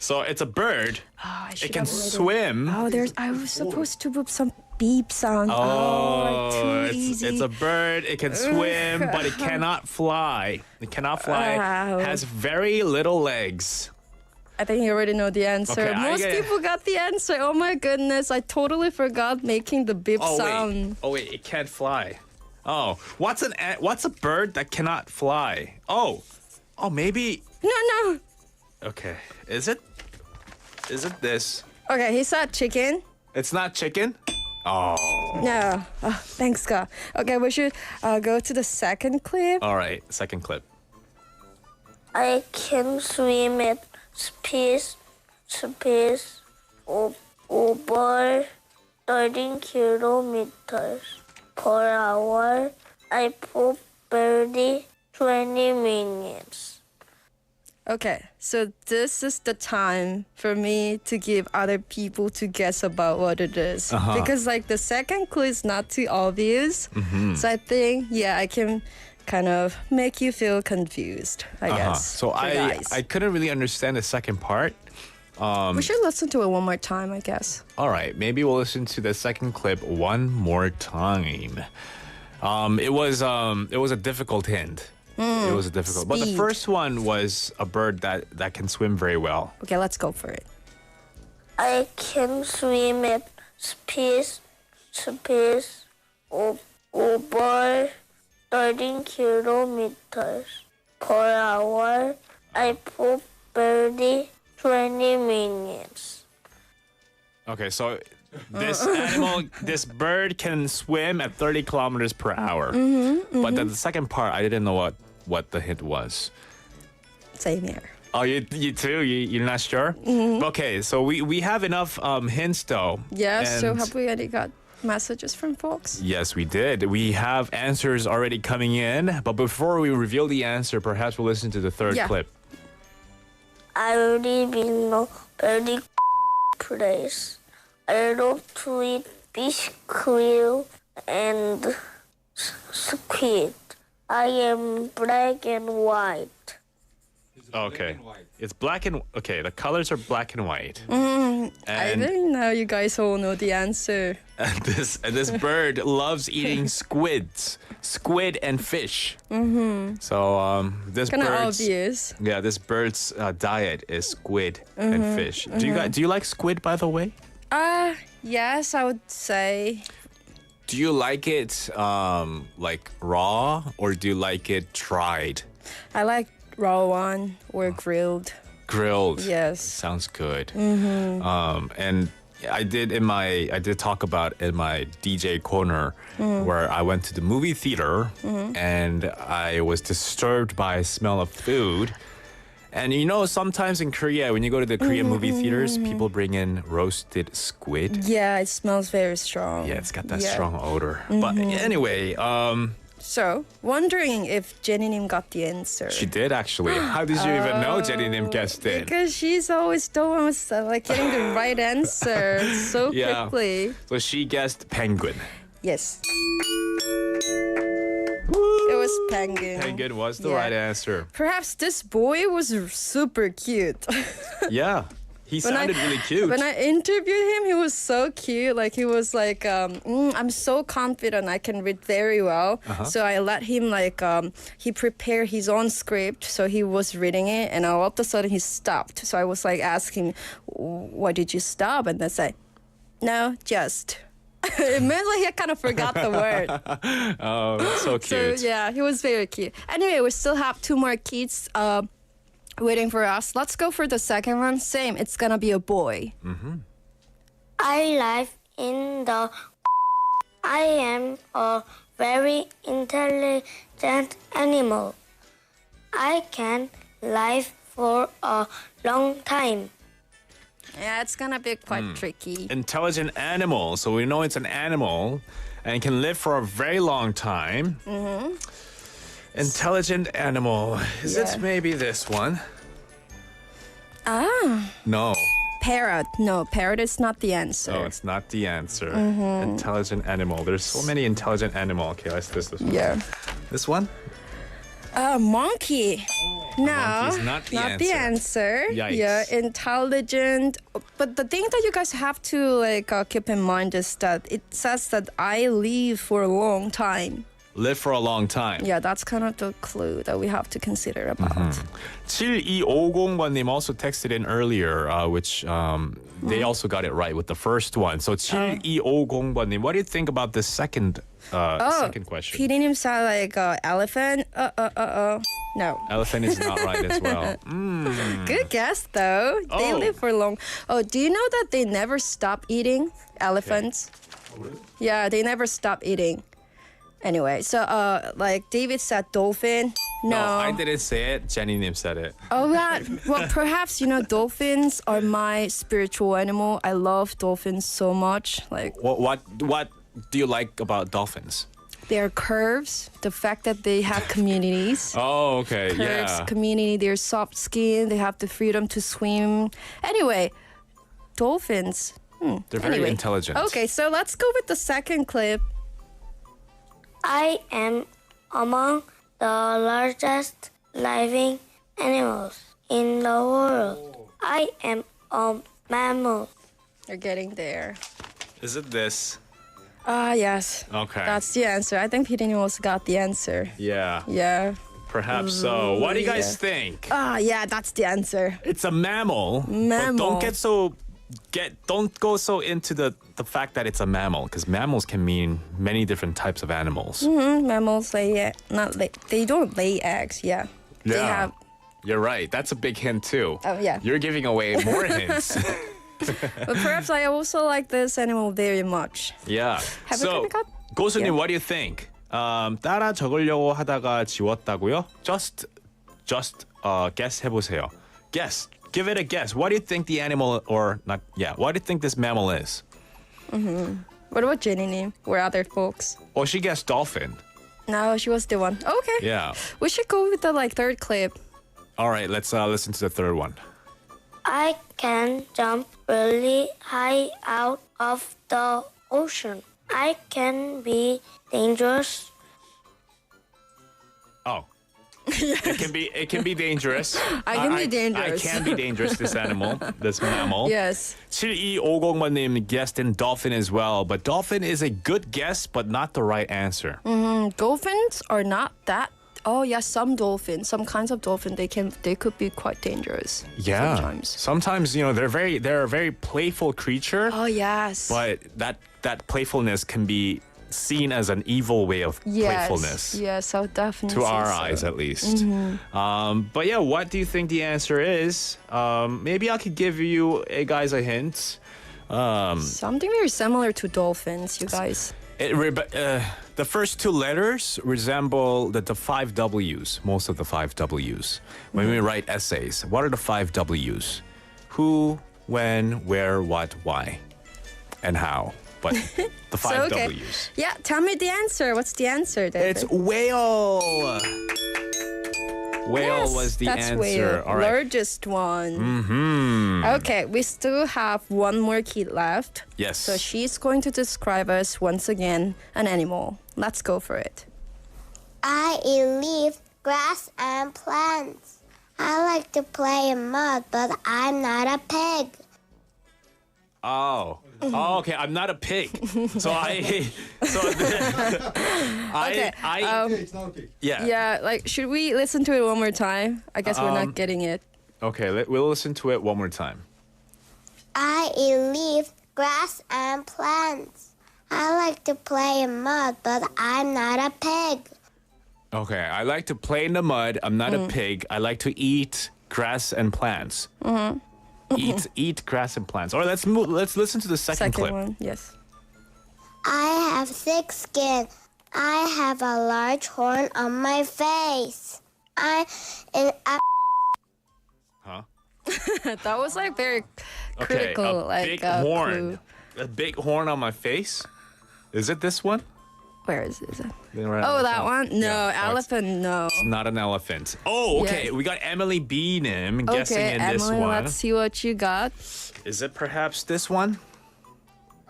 S4: So it's a bird.
S9: It
S4: can swim.
S9: I was supposed to put some beep sound. Too easy.
S4: It's a bird. It can swim, but it cannot fly. It cannot fly.
S9: Wow.
S4: Has very little legs.
S9: I think you already know the answer.
S4: Okay,
S9: Most people got the answer. Oh my goodness, I totally forgot making the beep sound.
S4: Wait, it can't fly. Oh, what's a bird that cannot fly? Oh, maybe.
S9: No.
S4: Okay, is it this?
S9: Okay, he said chicken.
S4: It's not chicken? Oh.
S9: No. Oh, thanks God. Okay, we should go to the second clip.
S4: All right, second clip.
S10: I can swim at speed over 13 kilometers per hour. I put barely 20 minutes.
S9: Okay, so this is the time for me to give other people to guess about what it is. Because the second clue is not too obvious. So I think, I can kind of make you feel confused, I guess.
S4: So I couldn't really understand the second part.
S9: We should listen to it one more time, I guess.
S4: All right, maybe we'll listen to the second clip one more time. It was a difficult hint. It was difficult. But the first one was a bird that can swim very well.
S9: Okay, let's go for it.
S10: I can swim at speed over 13 kilometers per hour. I put barely 20 minutes.
S4: Okay, so this animal, this bird can swim at 30 kilometers per hour. But then the second part, I didn't know what the hint was.
S9: Same here.
S4: Oh, you too? You're not sure? Okay, so we have enough hints though.
S9: Yeah, so
S4: And-
S9: have we already got messages from folks?
S4: Yes, we did. We have answers already coming in. But before we reveal the answer, perhaps we'll listen to the third
S9: Yeah.
S4: clip.
S10: I live in a very place. I love to eat fish, krill, and squid. I am black and white.
S4: Okay. It's black and okay, the colors are black and white.
S9: I
S4: And,
S9: didn't know you guys all know the answer.
S4: this bird loves eating squid and fish. So this
S9: Kind of
S4: bird's
S9: obvious.
S4: yeah, this bird's diet is squid and fish. Do you like squid, by the way?
S9: Yes, I would say.
S4: Do you like it like raw or do you like it dried?
S9: I like raw one or grilled.
S4: Grilled.
S9: Yes.
S4: Sounds good. And I did talk about in my DJ corner where I went to the movie theater and I was disturbed by a smell of food. And you know, sometimes in Korea, when you go to the Korean movie theaters, people bring in roasted squid.
S9: Yeah, it smells very strong.
S4: Yeah, it's got that
S9: Yeah.
S4: strong odor. But anyway,
S9: So, wondering if Jenny-nim got the answer.
S4: she did actually. How did you even know Jenny Nim guessed it?
S9: Because she's always the one who's like getting the right answer so
S4: Yeah.
S9: quickly.
S4: So she guessed penguin.
S9: Yes. It was penguin.
S4: Penguin was the
S9: Yeah.
S4: right answer.
S9: Perhaps this boy was super cute.
S4: Yeah. He
S9: When I-
S4: sounded really cute.
S9: When I interviewed him, he was so cute. Like he was like, I'm so confident I can read very well. So I let him like, he prepared his own script. So he was reading it, and all of a sudden he stopped. So I was like asking, why did you stop? And they said, no, just. It meant like he kind of forgot the word.
S4: Oh, so cute.
S9: So yeah, he was very cute. Anyway, we still have two more kids waiting for us. Let's go for the second one. Same, it's gonna be a boy.
S10: I live in the. I am a very intelligent animal. I can live for a long time.
S9: Yeah, it's gonna be quite tricky.
S4: Intelligent animal. So we know it's an animal and can live for a very long time. Intelligent animal. Is
S9: Yeah.
S4: it maybe this one?
S9: Ah,
S4: No.
S9: parrot. No, parrot is not the answer.
S4: Oh, it's not the answer. Intelligent animal. There's so many intelligent animal. Okay, let's this one.
S9: Yeah.
S4: This one?
S9: Monkey. No,
S4: monkey's not the
S9: answer.
S4: Yikes.
S9: Yeah, intelligent. But the thing that you guys have to like keep in mind is that it says that I live for a long time.
S4: Live for a long time.
S9: Yeah, that's kind of the clue that we have to consider about.
S4: 7250번님 also texted in earlier, which they also got it right with the first one. So 7250번님, what do you think about the second second question?
S9: PD님 said like elephant. No.
S4: Elephant is not right as well.
S9: Good guess though. They
S4: Oh.
S9: live for long. Oh, do you know that they never stop eating elephants? Yeah, they never stop eating. Anyway, so like David said dolphin. No.
S4: I didn't say it. Jenny Nim said it.
S9: Oh, right. Well, perhaps, you know, dolphins are my spiritual animal. I love dolphins so much. Like,
S4: What do you like about dolphins?
S9: their curves, the fact that they have communities.
S4: Oh, okay.
S9: Curves,
S4: Yeah.
S9: community, they're soft skin, they have the freedom to swim. Anyway, dolphins.
S4: They're very
S9: Anyway.
S4: intelligent.
S9: Okay, so let's go with the second clip.
S10: I am among the largest living animals in the world. I am a mammal.
S9: You're getting there.
S4: Is it this?
S9: Yes.
S4: Okay.
S9: That's the answer. I think Peter also got the answer.
S4: Yeah.
S9: Yeah.
S4: Perhaps so. What do you guys
S9: Yeah.
S4: think?
S9: Yeah, that's the answer.
S4: It's a mammal.
S9: Mammal.
S4: But don't go so into the fact that it's a mammal, because mammals can mean many different types of animals.
S9: Mammals lay they don't lay eggs. Yeah. They have.
S4: You're right. That's a big hint too.
S9: Oh, yeah.
S4: You're giving away more hints.
S9: But perhaps I also like this animal very much.
S4: Yeah.
S9: Have you
S4: So,
S9: ever got?
S4: 고수님,
S9: Yeah.
S4: what do you think? 따라 적으려고 하다가 지웠다고요? Just guess 해보세요. Guess. Give it a guess. What do you think the animal or not? Yeah. What do you think this mammal is?
S9: What about Jenny? Or other folks?
S4: Oh, she guessed dolphin.
S9: No, she was the one. Okay.
S4: Yeah.
S9: We should go with the third clip.
S4: All right. Let's listen to the third one.
S10: I can jump really high out of the ocean. I can be dangerous.
S4: Oh. It can be dangerous.
S9: I can be dangerous.
S4: I can be dangerous, this mammal.
S9: Yes.
S4: 7250번님 guessed in dolphin as well, but dolphin is a good guess, but not the right answer.
S9: Dolphins are not that. Oh yeah, some dolphins, some kinds of dolphin, they could be quite dangerous.
S4: Yeah.
S9: Sometimes.
S4: They're a very playful creature,
S9: Oh yes.
S4: but that playfulness can be seen as an evil way of playfulness.
S9: Yes, I would definitely
S4: To
S9: say
S4: our
S9: so.
S4: eyes, at least. But yeah, what do you think the answer is? Maybe I could give you guys a hint.
S9: Something very similar to dolphins, you guys.
S4: The first two letters resemble the 5 W's, most of the 5 W's. When we write essays, what are the 5 W's? Who, when, where, what, why, and how. But the 5
S9: okay.
S4: W's.
S9: Yeah, tell me the answer. What's the answer, David?
S4: It's whale. Whale
S9: Yes,
S4: was the
S9: that's
S4: answer.
S9: Whale.
S4: All right.
S9: Largest one.
S4: Mm-hmm.
S9: Okay, we still have one more kid left.
S4: Yes.
S9: So she's going to describe us once again an animal. Let's go for it.
S10: I eat leaves, grass, and plants. I like to play in mud, but I'm not a pig.
S4: Oh, okay. I'm not a pig, so I. Yeah.
S9: Yeah, should we listen to it one more time? I guess we're not getting it.
S4: Okay, we'll listen to it one more time.
S10: I eat leaves, grass, and plants. I like to play in mud, but I'm not a pig.
S4: Okay, I like to play in the mud. I'm not a pig. I like to eat grass and plants. Eat grass and plants. All right, let's listen to the second clip.
S9: one, yes.
S10: I have thick skin. I have a large horn on my face. I'm in a
S4: Huh?
S9: That was very
S4: Okay,
S9: critical.
S4: a big horn.
S9: clue.
S4: A big horn on my face. Is it this one?
S9: Where is it?
S4: Right
S9: Oh,
S4: on
S9: that
S4: top.
S9: one? No,
S4: Yeah. Oh, it's
S9: elephant, no.
S4: not an elephant. Oh, okay.
S9: Yeah.
S4: We got Emily Beanham guessing
S9: Okay,
S4: in
S9: Emily,
S4: this one.
S9: let's see what you got.
S4: Is it perhaps this one?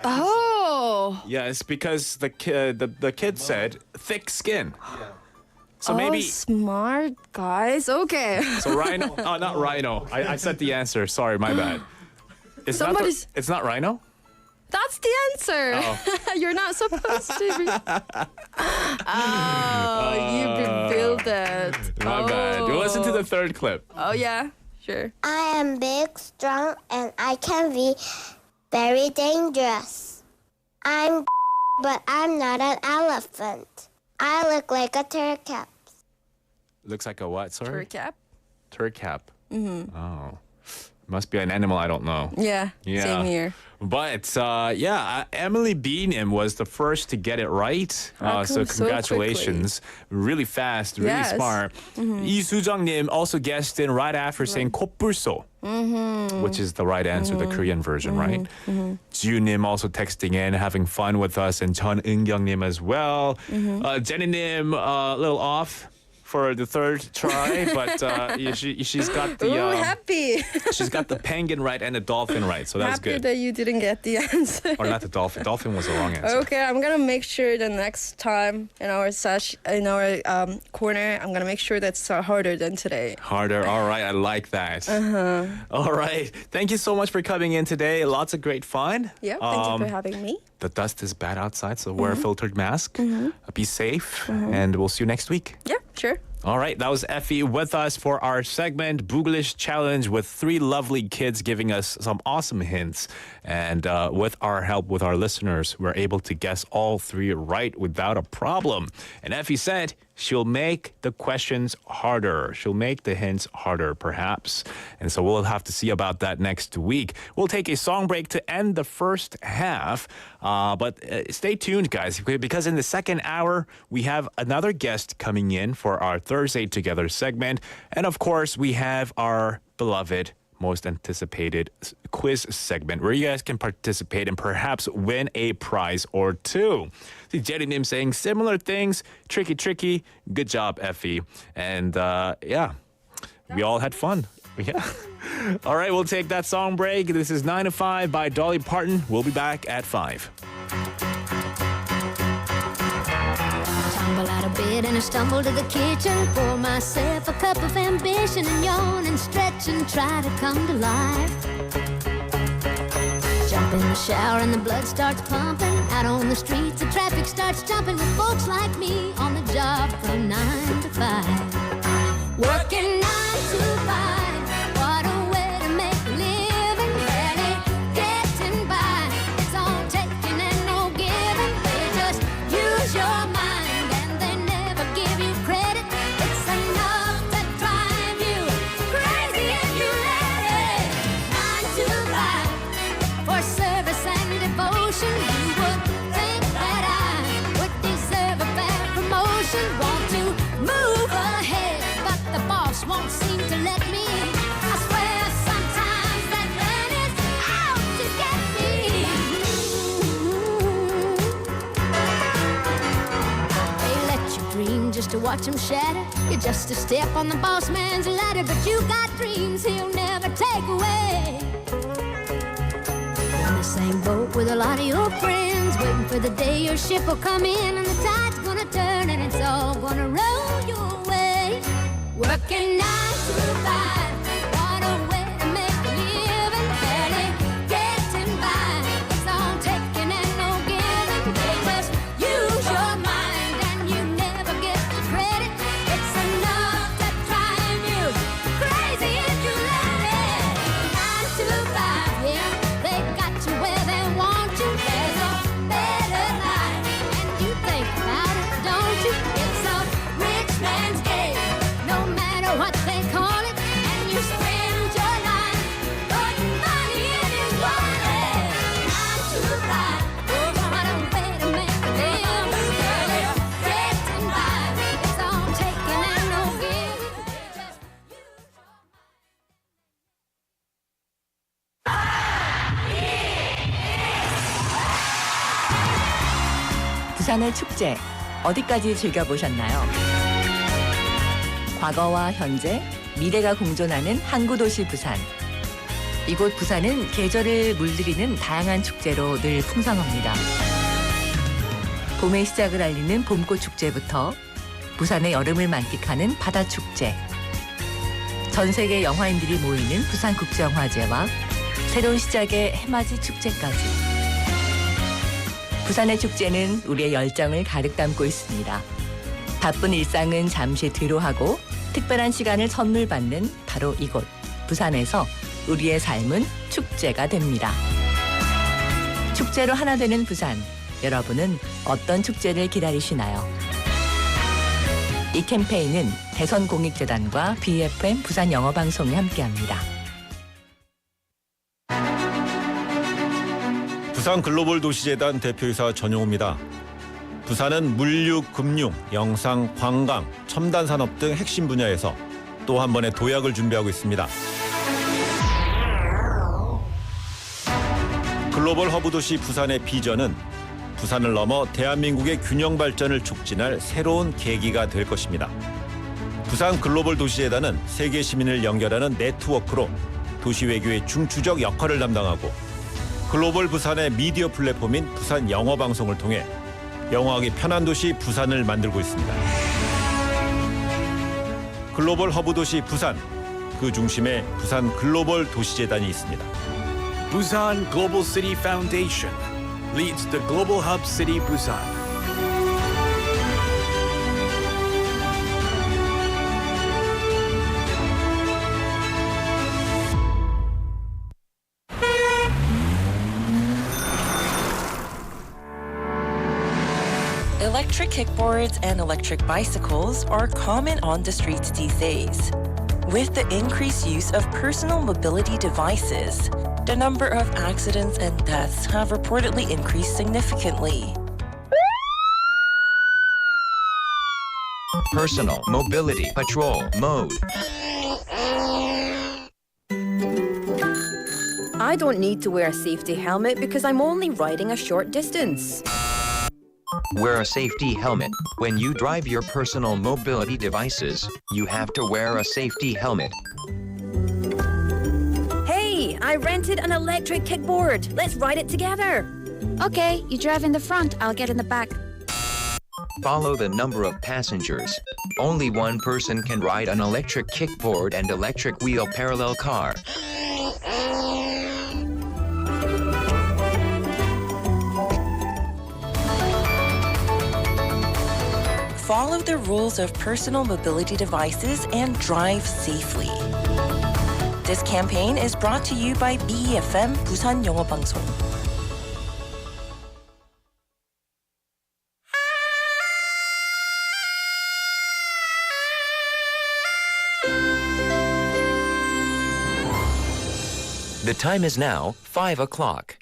S9: Oh,
S4: Yeah, it's because the kid said thick skin. So maybe
S9: smart guys. Okay.
S4: so rhino. Oh, not rhino. I said the answer. Sorry, my bad. It's
S9: Somebody's-
S4: not. It's not rhino.
S9: That's the answer.
S4: Oh.
S9: You're not supposed to be. Oh, you revealed it.
S4: My bad. Listen to the third clip.
S9: Oh, yeah, sure.
S10: I am big, strong, and I can be very dangerous. But I'm not an elephant. I look like a turkey.
S4: Looks like a what? Sorry.
S9: Turcap?
S4: Turcap. Mm-hmm. Oh, must be an animal I don't know.
S9: Yeah,
S4: Yeah.
S9: same here.
S4: But Emily Beanham was the first to get it right. So
S9: so
S4: congratulations. Really fast, really
S9: Yes.
S4: smart. 이수정님 also guessed in right after saying 콧불소, which is the right answer, the Korean version, right? 지우님 also texting in, having fun with us, and 전은경님 as well. Jenny님 a little off for the third try, but she's got the
S9: Ooh, happy.
S4: she's got the penguin right and the dolphin right, so that's
S9: Happy
S4: good.
S9: that you didn't get the answer.
S4: Or not the dolphin. Dolphin was the wrong answer.
S9: Okay, I'm gonna make sure the next time in our corner, I'm gonna make sure that's harder than today.
S4: Harder. All right, I like that. All right. Thank you so much for coming in today. Lots of great fun.
S9: Yeah, thank you for having me.
S4: The dust is bad outside, so wear a filtered mask. Be safe, and we'll see you next week.
S9: Yeah, sure.
S4: All right, that was Effie with us for our segment, Bugllish Challenge, with 3 lovely kids giving us some awesome hints. And with our help, with our listeners, we're able to guess all 3 right without a problem. And Effie said, she'll make the questions harder. She'll make the hints harder, perhaps. And so we'll have to see about that next week. We'll take a song break to end the first half. But stay tuned, guys, because in the second hour, we have another guest coming in for our Thursday Together segment. And of course, we have our beloved, most anticipated quiz segment where you guys can participate and perhaps win a prize or two. Jerry님 saying similar things. Tricky. Good job, Effie. And yeah, we all had fun. Yeah. All right, we'll take that song break. This is 9 to 5 by Dolly Parton. We'll be back at 5.
S8: Tumble out of bed and I stumble to the kitchen. Pour myself a cup of ambition and yawn and stretch and try to come to life. Jump in the shower and the blood starts pumping. Out on the streets the traffic starts jumping with folks like me on the job from 9 to 5. Working 9 to 5. What a way to make a living. Barely getting by. It's all taking and no giving. They just use your mind and they never give you credit. It's enough to drive you crazy if you let it. 9 to 5 for service and devotion. You would think that I would deserve a fair promotion. Want to move ahead, but the boss won't seem to let me. I swear sometimes that man is out to get me. They let you dream just to watch him shatter. You're just a step on the boss man's ladder, but you got dreams he'll never take away. In the same boat with a lot of your friends, waiting for the day your ship will come in and the tide's gonna turn and it's all gonna roll your way. Working 9 to 5, what a way to make a living. Barely getting by, it's all taking and no giving. They just use your mind and you never get the credit. It's enough to drive you crazy if you let it. 9 to 5, yeah, they got you where they want you. There's a better life, and you think about it, don't you? It's a rich man's game, no matter what they call it. And you spend your life putting money in his wallet. 9 to 5, oh, what a way to make a living. Barely getting by, it's all taking and no giving. They just use your
S11: 부산의 축제 어디까지 즐겨보셨나요? 과거와 현재, 미래가 공존하는 항구도시 부산. 이곳 부산은 계절을 물들이는 다양한 축제로 늘 풍성합니다. 봄의 시작을 알리는 봄꽃 축제부터 부산의 여름을 만끽하는 바다축제, 전 세계 영화인들이 모이는 부산국제영화제와 새로운 시작의 해맞이 축제까지. 부산의 축제는 우리의 열정을 가득 담고 있습니다. 바쁜 일상은 잠시 뒤로 하고 특별한 시간을 선물 받는 바로 이곳 부산에서 우리의 삶은 축제가 됩니다. 축제로 하나 되는 부산, 여러분은 어떤 축제를 기다리시나요? 이 캠페인은 대선공익재단과 BFM 부산영어방송이 함께합니다.
S12: 부산 글로벌 도시재단 대표이사 전용호입니다. 부산은 물류, 금융, 영상, 관광, 첨단 산업 등 핵심 분야에서 또 한 번의 도약을 준비하고 있습니다. 글로벌 허브 도시 부산의 비전은 부산을 넘어 대한민국의 균형 발전을 촉진할 새로운 계기가 될 것입니다. 부산 글로벌 도시재단은 세계 시민을 연결하는 네트워크로 도시 외교의 중추적 역할을 담당하고 글로벌 부산의 미디어 플랫폼인 부산영어방송을 통해 영어하기 편한 도시 부산을 만들고 있습니다. 글로벌 허브 도시 부산, 그 중심에 부산 글로벌 도시재단이 있습니다.
S4: Busan Global City Foundation leads the Global Hub City Busan.
S13: Electric kickboards and electric bicycles are common on the streets these days. With the increased use of personal mobility devices, the number of accidents and deaths have reportedly increased significantly.
S14: Personal mobility patrol mode.
S15: I don't need to wear a safety helmet because I'm only riding a short distance.
S14: Wear a safety helmet. When you drive your personal mobility devices, you have to wear a safety helmet.
S15: Hey, I rented an electric kickboard. Let's ride it together.
S16: Okay, you drive in the front, I'll get in the back.
S14: Follow the number of passengers. Only one person can ride an electric kickboard and electric wheel parallel car.
S13: Follow the rules of personal mobility devices and drive safely. This campaign is brought to you by BEFM 부산영어방송.
S14: The time is now 5 o'clock.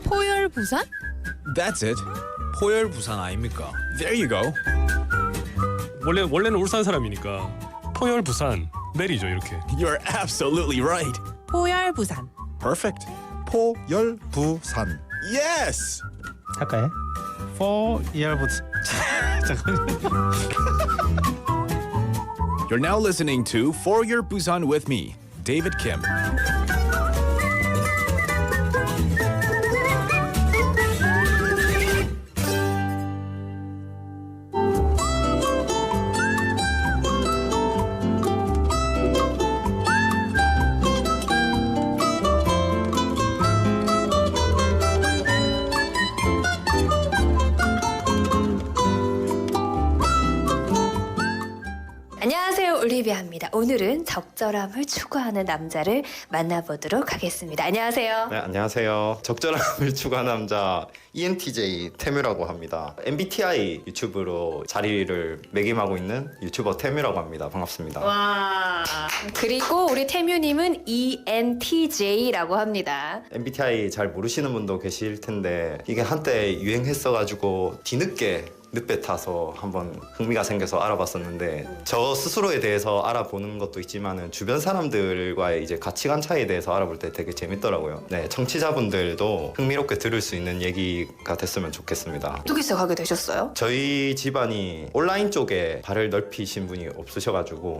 S7: 포열 부산?
S4: That's it. 포열 부산 아닙니까? There you go.
S17: 원래는 울산 사람이니까 포열 부산 내리죠 이렇게.
S4: You're absolutely right.
S7: 포열 부산.
S12: Perfect. 포열 부산.
S4: Yes.
S17: 할까요? 포열 부산. 잠깐만요.
S4: You're now listening to For Your Busan with me, David Kim.
S18: 안녕하세요, 올리비아입니다. 오늘은 적절함을 추구하는 남자를 만나보도록 하겠습니다. 안녕하세요.
S19: 네, 안녕하세요. 적절함을 추구하는 남자 ENTJ 태뮤라고 합니다. MBTI 유튜브로 자리를 매김하고 있는 유튜버 태뮤라고 합니다. 반갑습니다.
S18: 와. 그리고 우리 태뮤님은 ENTJ라고 합니다.
S19: MBTI 잘 모르시는 분도 계실 텐데 이게 한때 유행했어가지고 뒤늦게 늪에 타서 한번 흥미가 생겨서 알아봤었는데 저 스스로에 대해서 알아보는 것도 있지만은 주변 사람들과의 이제 가치관 차이에 대해서 알아볼 때 되게 재밌더라고요. 네, 청취자분들도 흥미롭게 들을 수 있는 얘기가 됐으면 좋겠습니다.
S18: 어떻게 시작하게 되셨어요?
S19: 저희 집안이 온라인 쪽에 발을 넓히신 분이 없으셔가지고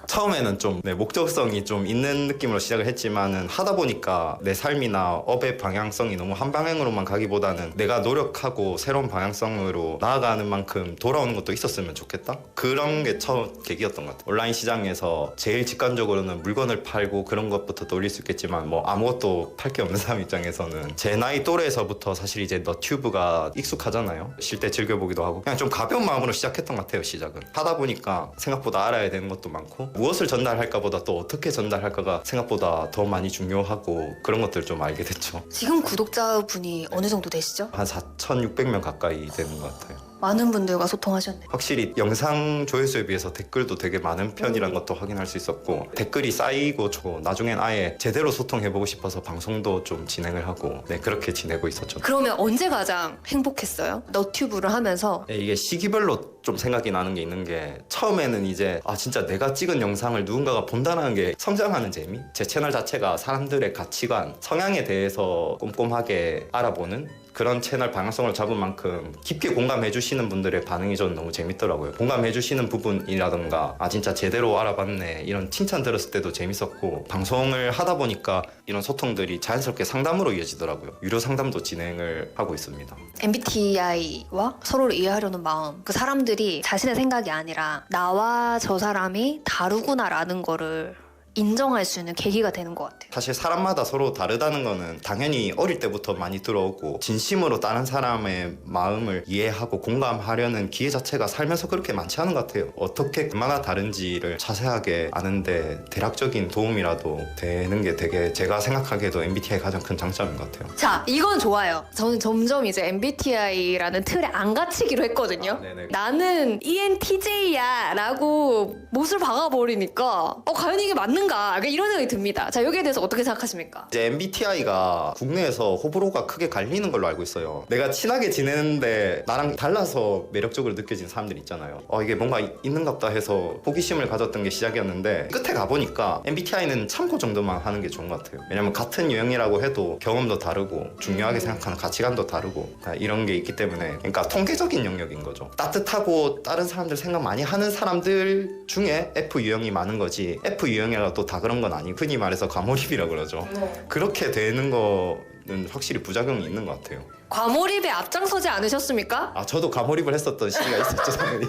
S19: 처음에는 좀 목적성이 좀 있는 느낌으로 시작을 했지만은 하다 보니까 내 삶이나 업의 방향성이 너무 한 방향으로만 가기보다는 내가 노력하고 새로운 방향성으로 나아가는 만큼 돌아오는 것도 있었으면 좋겠다? 그런 게 첫 계기였던 것 같아요. 온라인 시장에서 제일 직관적으로는 물건을 팔고 그런 것부터 떠올릴 수 있겠지만 뭐 아무것도 팔 게 없는 사람 입장에서는 제 나이 또래에서부터 사실 이제 너튜브가 익숙하잖아요. 쉴 때 즐겨보기도 하고 그냥 좀 가벼운 마음으로 시작했던 것 같아요. 시작은 하다 보니까 생각보다 알아야 되는 것도 많고 무엇을 전달할까보다 또 어떻게 전달할까가 생각보다 더 많이 중요하고 그런 것들 좀 알게 됐죠.
S18: 지금 구독자분이 어느 정도 되시죠?
S19: 한 4,600명 가까이 되는 것 같아요.
S18: 많은 분들과 소통하셨네요.
S19: 확실히 영상 조회수에 비해서 댓글도 되게 많은 편이라는 것도 확인할 수 있었고 댓글이 쌓이고 나중엔 아예 제대로 소통해보고 싶어서 방송도 좀 진행을 하고 그렇게 지내고 있었죠.
S18: 그러면 언제 가장 행복했어요? 너튜브를 하면서?
S19: 이게 시기별로 좀 생각이 나는 게 있는 게 처음에는 이제 진짜 내가 찍은 영상을 누군가가 본다는 게 성장하는 재미? 제 채널 자체가 사람들의 가치관, 성향에 대해서 꼼꼼하게 알아보는 그런 채널 방향성을 잡은 만큼 깊게 공감해 주시는 분들의 반응이 저는 너무 재밌더라고요. 공감해 주시는 부분이라던가 진짜 제대로 알아봤네 이런 칭찬 들었을 때도 재밌었고 방송을 하다 보니까 이런 소통들이 자연스럽게 상담으로 이어지더라고요. 유료 상담도 진행을 하고 있습니다.
S18: MBTI와 서로를 이해하려는 마음, 그 사람들이 자신의 생각이 아니라 나와 저 사람이 다르구나라는 거를 인정할 수 있는 계기가 되는 것 같아요.
S19: 사실 사람마다 서로 다르다는 거는 당연히 어릴 때부터 많이 들어오고 진심으로 다른 사람의 마음을 이해하고 공감하려는 기회 자체가 살면서 그렇게 많지 않은 것 같아요. 어떻게 얼마나 다른지를 자세하게 아는데 대략적인 도움이라도 되는 게 되게 제가 생각하기에도 MBTI의 가장 큰 장점인 것 같아요.
S18: 자, 이건 좋아요. 저는 점점 이제 MBTI라는 틀에 안 갇히기로 했거든요. 나는 ENTJ야 라고 못을 박아버리니까 과연 이게 맞는가 이런 생각이 듭니다. 자, 여기에 대해서 어떻게 생각하십니까?
S19: 이제 MBTI가 국내에서 호불호가 크게 갈리는 걸로 알고 있어요. 내가 친하게 지내는데 나랑 달라서 매력적으로 느껴지는 사람들 있잖아요. 이게 뭔가 있는갑다 해서 호기심을 가졌던 게 시작이었는데 끝에 가보니까 MBTI는 참고 정도만 하는 게 좋은 것 같아요. 왜냐면 같은 유형이라고 해도 경험도 다르고 중요하게 생각하는 가치관도 다르고 이런 게 있기 때문에 그러니까 통계적인 영역인 거죠. 따뜻하고 다른 사람들 생각 많이 하는 사람들 중에 F 유형이 많은 거지 F 유형이라도 또 다 그런 건 아니고 흔히 말해서 과몰입이라고 그러죠. 그렇게 되는 거는 확실히 부작용이 있는 것 같아요.
S18: 과몰입에 앞장서지 않으셨습니까?
S19: 저도 과몰입을 했었던 시기가 있었죠, 당연히.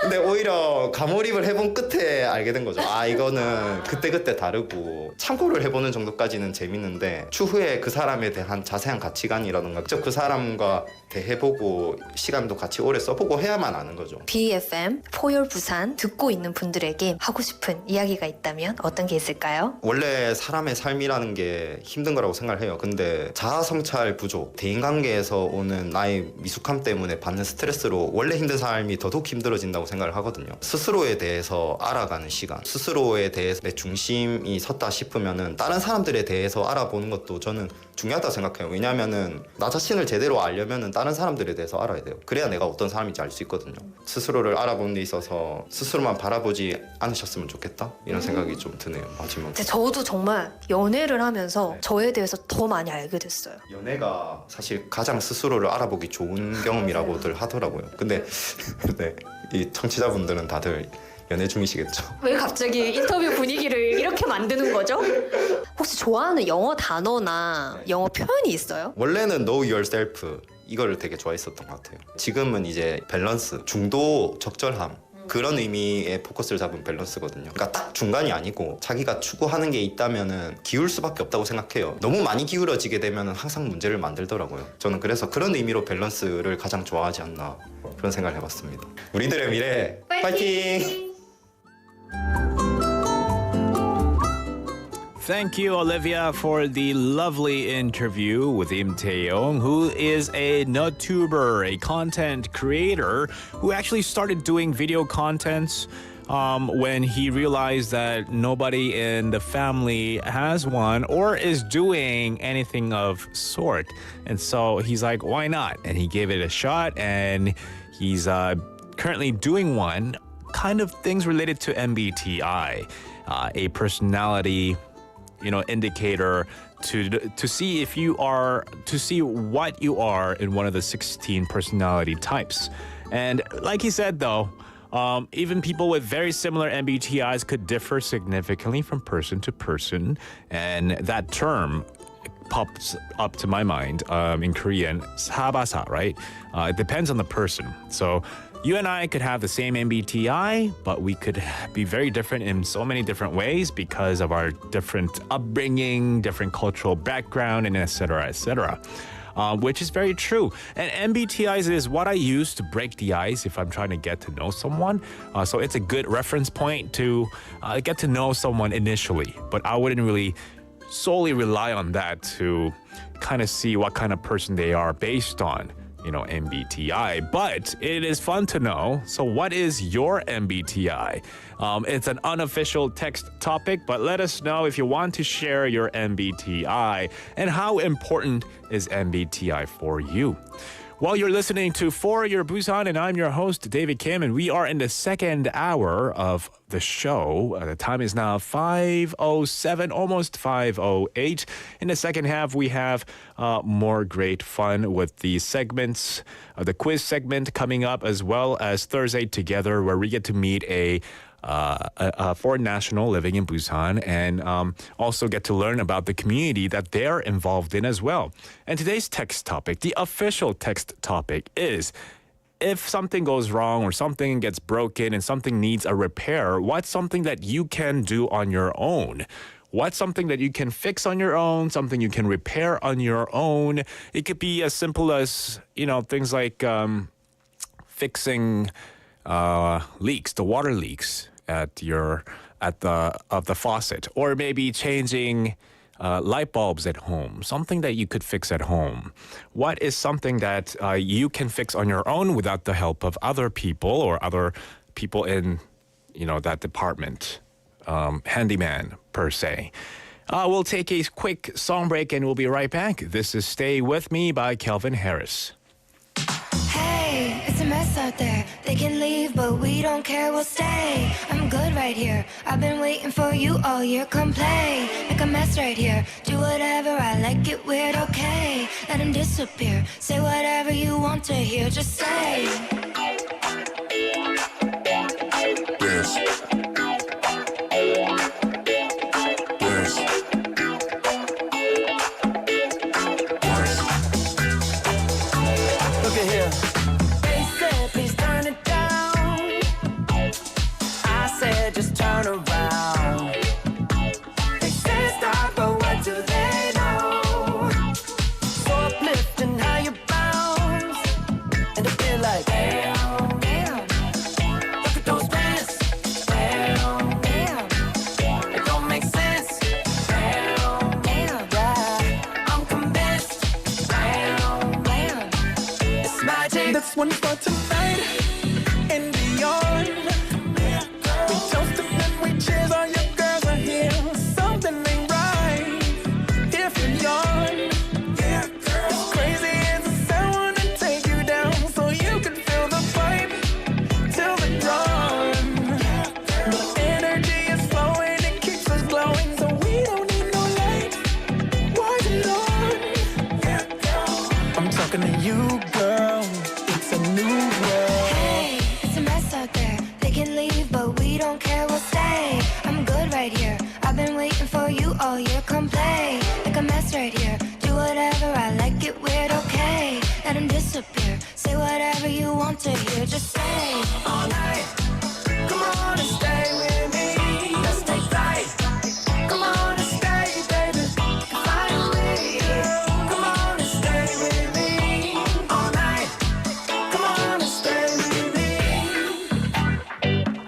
S19: 근데 오히려 과몰입을 해본 끝에 알게 된 거죠. 이거는 그때그때 다르고 참고를 해보는 정도까지는 재밌는데 추후에 그 사람에 대한 자세한 가치관이라든가 직접 그 사람과 대해보고 시간도 같이 오래 써보고 해야만 아는 거죠.
S18: BFM, 포열 부산 듣고 있는 분들에게 하고 싶은 이야기가 있다면 어떤 게 있을까요?
S19: 원래 사람의 삶이라는 게 힘든 거라고 생각을 해요. 근데 자아성찰 부족, 대인관계에서 오는 나의 미숙함 때문에 받는 스트레스로 원래 힘든 삶이 더더욱 힘들어진다고 생각을 하거든요. 스스로에 대해서 알아가는 시간, 스스로에 대해서 내 중심이 섰다 싶으면은 다른 사람들에 대해서 알아보는 것도 저는 중요하다 생각해요. 왜냐하면은 나 자신을 제대로 알려면은 다른 사람들에 대해서 알아야 돼요. 그래야 내가 어떤 사람인지 알 수 있거든요. 스스로를 알아보는 데 있어서 스스로만 바라보지 않으셨으면 좋겠다 이런 생각이 좀 드네요. 마지막에.
S18: 저도 정말 연애를 하면서 저에 대해서 더 많이 알게 됐어요.
S19: 연애가 사실 가장 스스로를 알아보기 좋은 경험이라고들 하더라고요. 근데 네, 이 청취자분들은 다들 연애 중이시겠죠?
S18: 왜 갑자기 인터뷰 분위기를 이렇게 만드는 거죠? 혹시 좋아하는 영어 단어나 영어 표현이 있어요?
S19: 원래는 know yourself 이거를 되게 좋아했었던 것 같아요. 지금은 이제 밸런스, 중도 적절함 그런 의미의 포커스를 잡은 밸런스거든요. 그러니까 딱 중간이 아니고 자기가 추구하는 게 있다면은 기울 수밖에 없다고 생각해요. 너무 많이 기울어지게 되면은 항상 문제를 만들더라고요. 저는 그래서 그런 의미로 밸런스를 가장 좋아하지 않나 그런 생각을 해봤습니다. 우리들의 미래 파이팅!
S4: Thank you, Olivia, for the lovely interview with Im Tae-yong, who is a NoTuber, a content creator who actually started doing video contents when he realized that nobody in the family has one or is doing anything of sort. And so he's like, why not? And he gave it a shot, and he's currently doing one, kind of things related to MBTI, a personality indicator to see if you are, to see what you are in one of the 16 personality types. And like he said, though, even people with very similar MBTIs could differ significantly from person to person. And that term pops up to my mind in Korean, sabasa, right? It depends on the person. So you and I could have the same MBTI, but we could be very different in so many different ways because of our different upbringing, different cultural background, and et cetera, which is very true. And MBTIs is what I use to break the ice if I'm trying to get to know someone. So it's a good reference point to get to know someone initially, but I wouldn't really solely rely on that to kind of see what kind of person they are based on MBTI, but it is fun to know. So what is your MBTI? It's an unofficial text topic, but let us know if you want to share your MBTI and how important is MBTI for you. Well, you're listening to For Your Busan, and I'm your host, David Kim, and we are in the second hour of the show. The time is now 5:07, almost 5:08. In the second half, we have more great fun with the segments, the quiz segment coming up, as well as Thursday Together, where we get to meet a foreign national living in Busan and also get to learn about the community that they're involved in as well. And today's text topic, the official text topic, is if something goes wrong or something gets broken and something needs a repair, what's something that you can do on your own? What's something that you can fix on your own, something you can repair on your own? It could be as simple as, things like fixing leaks, the water leaks of the faucet, or maybe changing light bulbs at home, something that you could fix at home. What is something that you can fix on your own without the help of other people or other people in, that department? Handyman, per se. We'll take a quick song break and we'll be right back. This is Stay With Me by Kelvin Harris.
S8: Hey, it's a mess out there. They can leave, but we don't care, we'll stay. I'm good right here. I've been waiting for you all year. Come play, make a mess right here. Do whatever, I like it weird, okay. Let him disappear. Say whatever you want to hear, just say.
S2: Yes.
S8: Look at here. They said, please turn it down. I said, just turn around. They say stop, but what do they know? So uplifting how you bounce. And a bit like, damn, damn. Look at those pants. Damn, damn. It don't make sense. Damn, damn. Yeah, I'm convinced. Damn, damn. It's magic.
S5: This one's for tonight and beyond. We toast them and we cheers, all your girls are here. Something ain't right if you're young. It's crazy as a sound to take you down, so you can feel the vibe till the dawn. The energy is flowing, it keeps us glowing, so we don't need no light. Why alone? I'm talking to you, girl. It's a new world.
S8: Hey, it's a mess out there. They can leave, but we don't care, we'll stay. I'm good right here. I've been waiting for you all year. Come play, make a mess right here. Do whatever, I like it weird, okay. Let him disappear. Say whatever you want to hear, just say. All night, come on and stay with me. Let's take flight. Come on and stay, baby. Finally, come on and stay with me. All night, come on and stay with me.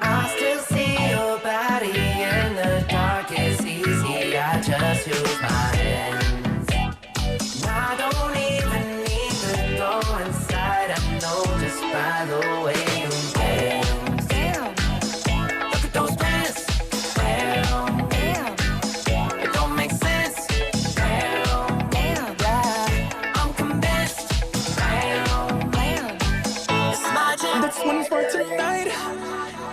S8: I still see your body in the dark. It's easy, I just use my hands. I don't even need to go inside. I know just by the way you dance. Damn, look at those pants. Damn, damn. It don't make sense. Damn, damn. Yeah, I'm convinced. Damn, damn. It's magic.
S5: This one's for tonight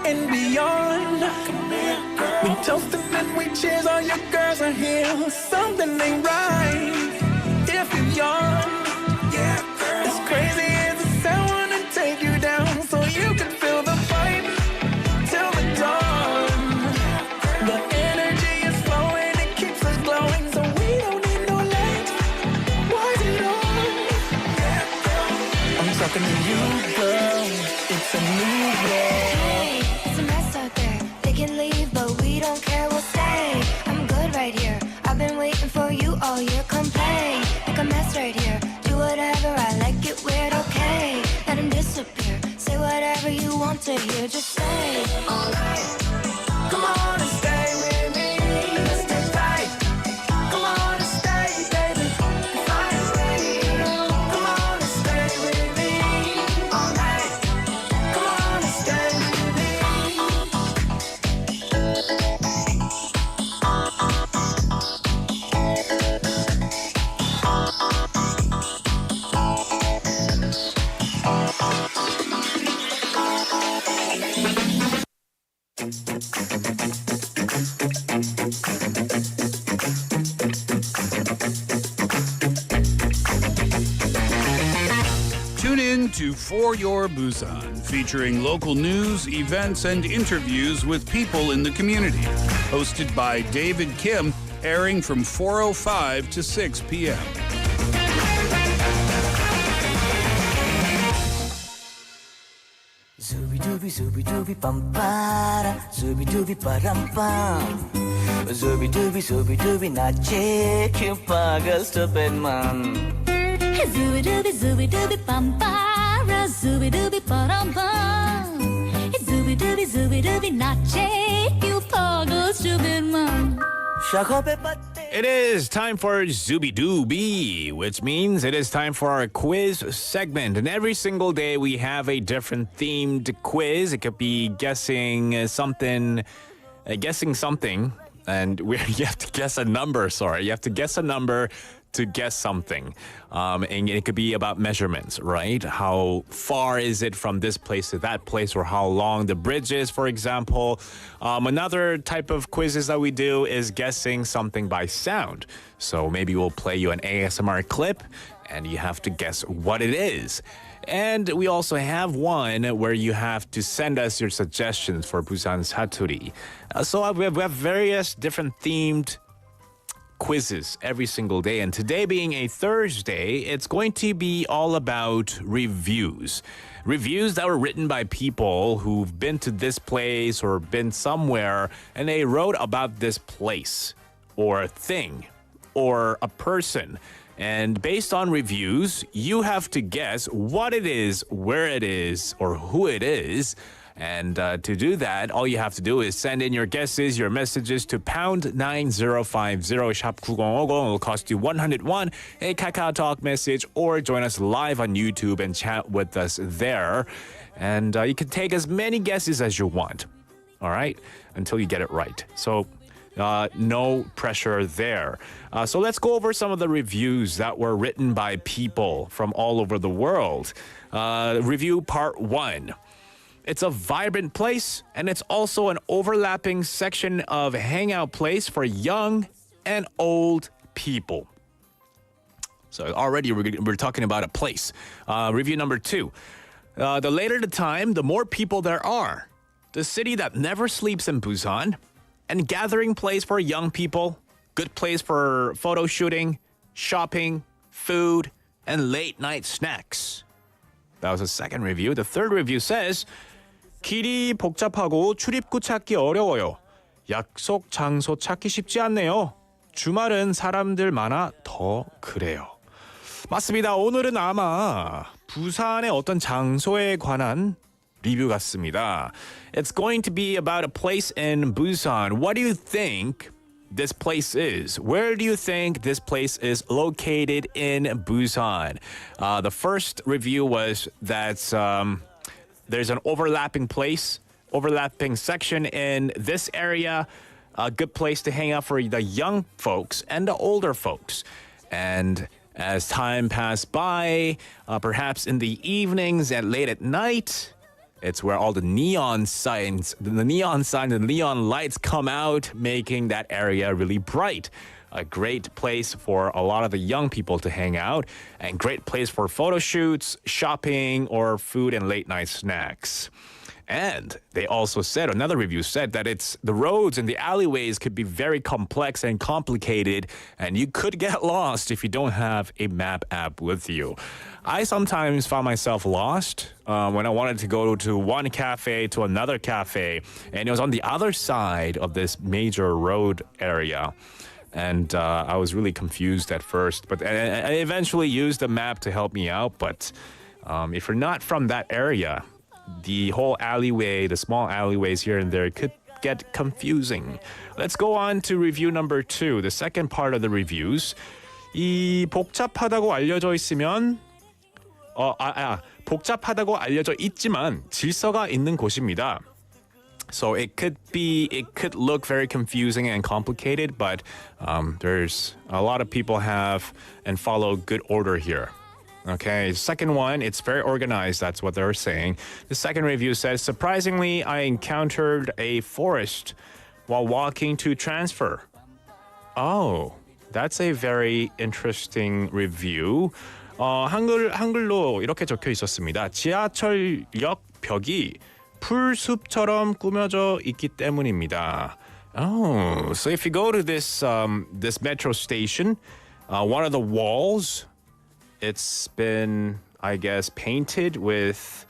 S5: and beyond. We toast them and we cheers, all your girls are here. Something ain't right if you're young. It's crazy as a sound to take you down, so you can feel the vibe till the dawn. The energy is flowing, it keeps us glowing, so we don't need no light. Why is it on? I'm talking to you, girl. It's a new world.
S8: Hey, it's a mess out there. They can leave, but we don't care, we'll stay. I'm good right here. I've been waiting for you all year. Come play, make a mess right here. Do whatever, I like it weird, okay. Let him disappear. Say whatever you want to hear, just say. All night, come on and stay with me. Let's take flight. Come on and stay, baby. Finally, come on and stay with me. All night, come on and stay with me.
S6: Tune in to For Your Busan, featuring local news, events, and interviews with people in the community. Hosted by David Kim, airing from 4:05 to 6 p.m.
S5: Zooby-dooby, zooby-dooby, bum-ba-da, zooby-dooby, ba-dum-bum. Zooby-dooby, zooby-dooby, 나치 큐파가 stupid man.
S8: Zooby-dooby, zooby-dooby, bum-ba-ra, zooby-dooby, ba-dum-bum. Zooby-dooby, zooby-dooby, 나치 큐파가 stupid man.
S4: It is time for Zooby Dooby, which means it is time for our quiz segment. And every single day we have a different themed quiz. It could be guessing something, and you have to guess a number. Sorry, you have to guess a number to guess something. And it could be about measurements, right? How far is it from this place to that place, or how long the bridge is, for example. Another type of quizzes that we do is guessing something by sound. So maybe we'll play you an ASMR clip and you have to guess what it is. And we also have one where you have to send us your suggestions for Busan Saturi. So we have various different themed quizzes every single day, and today being a Thursday, it's going to be all about reviews that were written by people who've been to this place or been somewhere, and they wrote about this place or a thing or a person. And based on reviews, you have to guess what it is, where it is, or who it is. And to do that, all you have to do is send in your guesses, your messages to pound 9050 shop 9050. It will cost you 101, a Kakao Talk message, or join us live on YouTube and chat with us there. And you can take as many guesses as you want, all right, until you get it right. So no pressure there. So let's go over some of the reviews that were written by people from all over the world. Review part 1. It's a vibrant place, and it's also an overlapping section of hangout place for young and old people. So already we're talking about a place. Review number 2. The later the time, the more people there are. The city that never sleeps in Busan, and gathering place for young people, good place for photo shooting, shopping, food, and late night snacks. That was the second review. The third review says, 길이 복잡하고 출입구 찾기 어려워요. 약속 장소 찾기 쉽지 않네요. 주말은 사람들 많아 더 그래요. 맞습니다. 오늘은 아마 부산의 어떤 장소에 관한 리뷰 같습니다. It's going to be about a place in Busan. What do you think this place is? Where do you think this place is located in Busan? The first review was that there's an overlapping section in this area, a good place to hang out for the young folks and the older folks. And as time passed by, perhaps in the evenings and late at night, it's where all the neon lights come out, making that area really bright. A great place for a lot of the young people to hang out, and great place for photo shoots, shopping, or food and late night snacks. And they also said, another review said that the roads and the alleyways could be very complex and complicated, and you could get lost if you don't have a map app with you. I sometimes found myself lost when I wanted to go to one cafe to another cafe, and it was on the other side of this major road area. And I was really confused at first, but I eventually used the map to help me out. But if you're not from that area, the whole alleyway, the small alleyways here and there could get confusing. Let's go on to review number 2, the second part of the reviews. 이 복잡하다고 알려져 있으면 복잡하다고 알려져 있지만 질서가 있는 곳입니다. So it could look very confusing and complicated, but there's a lot of people have and follow good order here. Okay, second one, it's very organized. That's what they're saying. The second review says, surprisingly, I encountered a forest while walking to transfer. Oh, that's a very interesting review. 한글로 이렇게 적혀 있었습니다. 지하철역 벽이 풀숲처럼 꾸며져 있기 때문입니다. Oh, so if you go to this metro station, one of the walls, it's been, I guess, painted with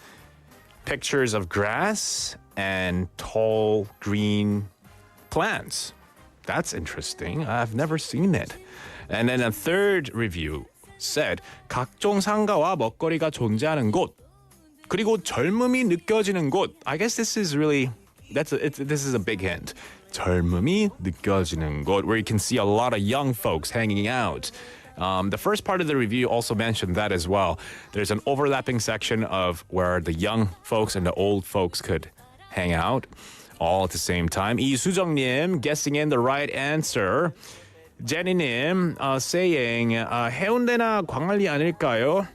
S4: pictures of grass and tall green plants. That's interesting. I've never seen it. And then a third review said 각종 상가와 먹거리가 존재하는 곳 그리고 젊음이 느껴지는 곳. I guess this is really this is a big hint. 젊음이 느껴지는 곳, where you can see a lot of young folks hanging out. The first part of the review also mentioned that as well. There's an overlapping section of where the young folks and the old folks could hang out all at the same time. 이수정님 guessing in the right answer. 제니님 saying 해운대나 광안리 아닐까요?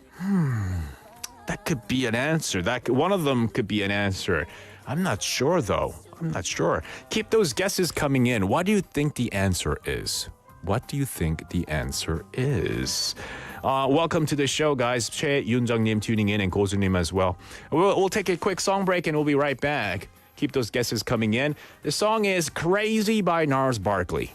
S4: That could be an answer. One of them could be an answer. I'm not sure though. I'm not sure. Keep those guesses coming in. What do you think the answer is? What do you think the answer is? Welcome to the show, guys. 최윤정님 tuning in and 고수님 as well. We'll take a quick song break and we'll be right back. Keep those guesses coming in. The song is Crazy by Gnarls Barkley.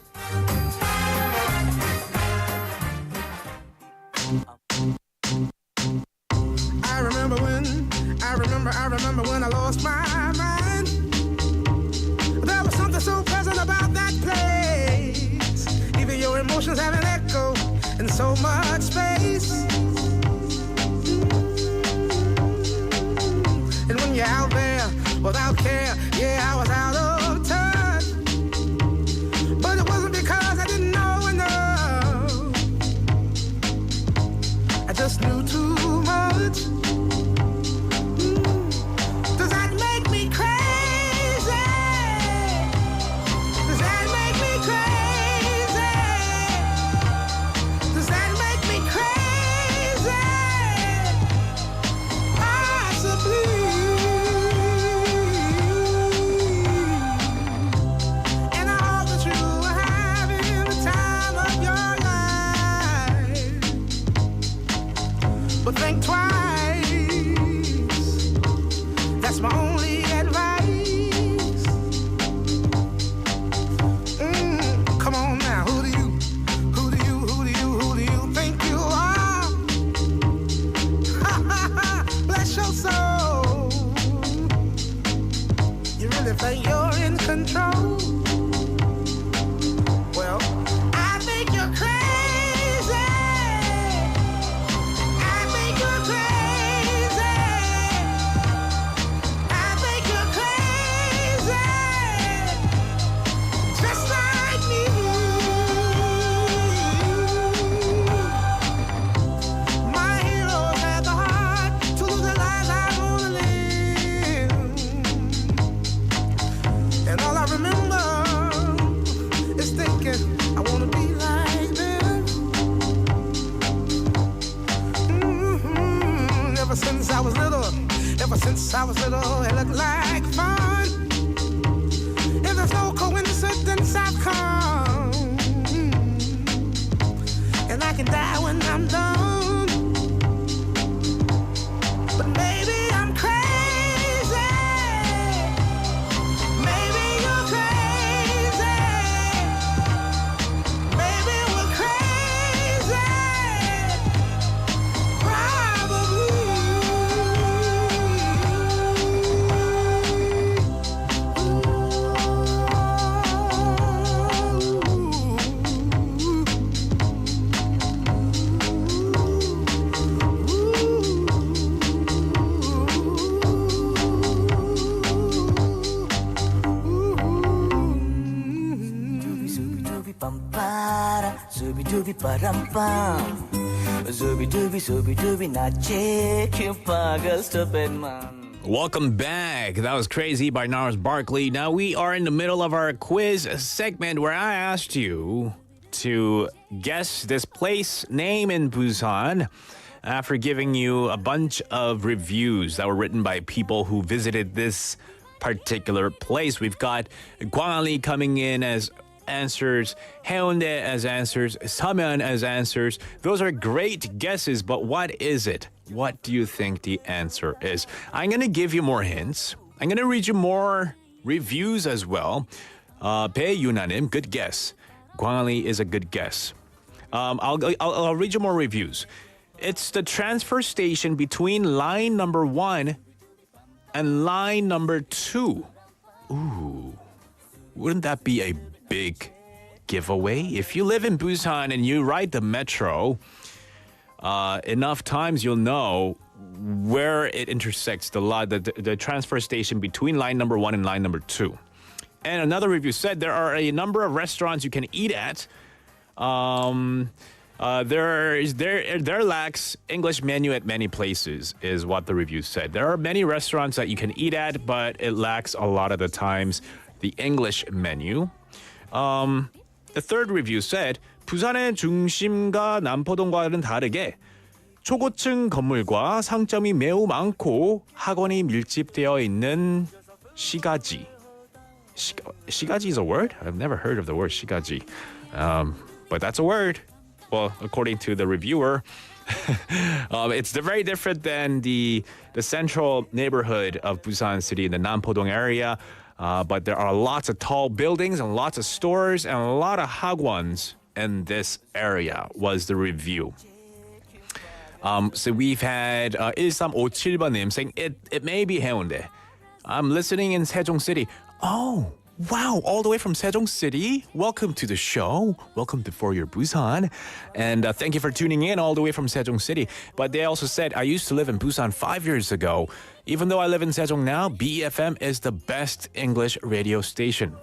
S5: I remember when I lost my mind. There was something so pleasant about that place. Even your emotions have an echo in so much space. And when you're out there without care, yeah, I was out of touch. But it wasn't because I didn't know enough. I just knew too much. But think twice. That's my only advice. Come on now, who do you think you are? Bless your soul. You really think you're in control? Well, I think you're crazy. Since I was little, it looked like fun. If there's no coincidence, I've come. And I can die when I'm done. But maybe I'm crazy. Maybe you're crazy. Maybe we're crazy. Probably.
S20: Dooby param pam, zooby dooby nache, pagal stupid man.
S4: Welcome back. That was Crazy by Gnarls Barkley. Now we are in the middle of our quiz segment where I asked you to guess this place name in Busan after giving you a bunch of reviews that were written by people who visited this particular place. We've got Gwangali coming in as answers, Haeundae as answers, Samyeon as answers. Those are great guesses, but what is it? What do you think the answer is? I'm going to give you more hints. I'm going to read you more reviews as well. Bae Yunanim, good guess. Gwangali is a good guess. I'll read you more reviews. It's the transfer station between line number 1 and line number 2. Ooh, wouldn't that be a big giveaway? If you live in Busan and you ride the metro, enough times you'll know where it intersects the transfer station between line number 1 and line number 2. And another review said there are a number of restaurants you can eat at. There lacks English menu at many places, is what the review said. There are many restaurants that you can eat at, but it lacks a lot of the times the English menu. The third review said 부산의 중심과 남포동과는 다르게 초고층 건물과 상점이 매우 많고 학원이 밀집되어 있는 시가지. 시가지 is a word? I've never heard of the word 시가지. But that's a word. Well, according to the reviewer, it's very different than the central neighborhood of Busan City in the Nampodong area. But there are lots of tall buildings and lots of stores and a lot of hagwons in this area, was the review. So we've had 1357번님 saying it may be Haeundae. I'm listening in Sejong City. Oh, wow, all the way from Sejong City. Welcome to the show. Welcome to For Your Busan. And thank you for tuning in all the way from Sejong City. But they also said, I used to live in Busan 5 years ago. Even though I live in Sejong now, BEFM is the best English radio station.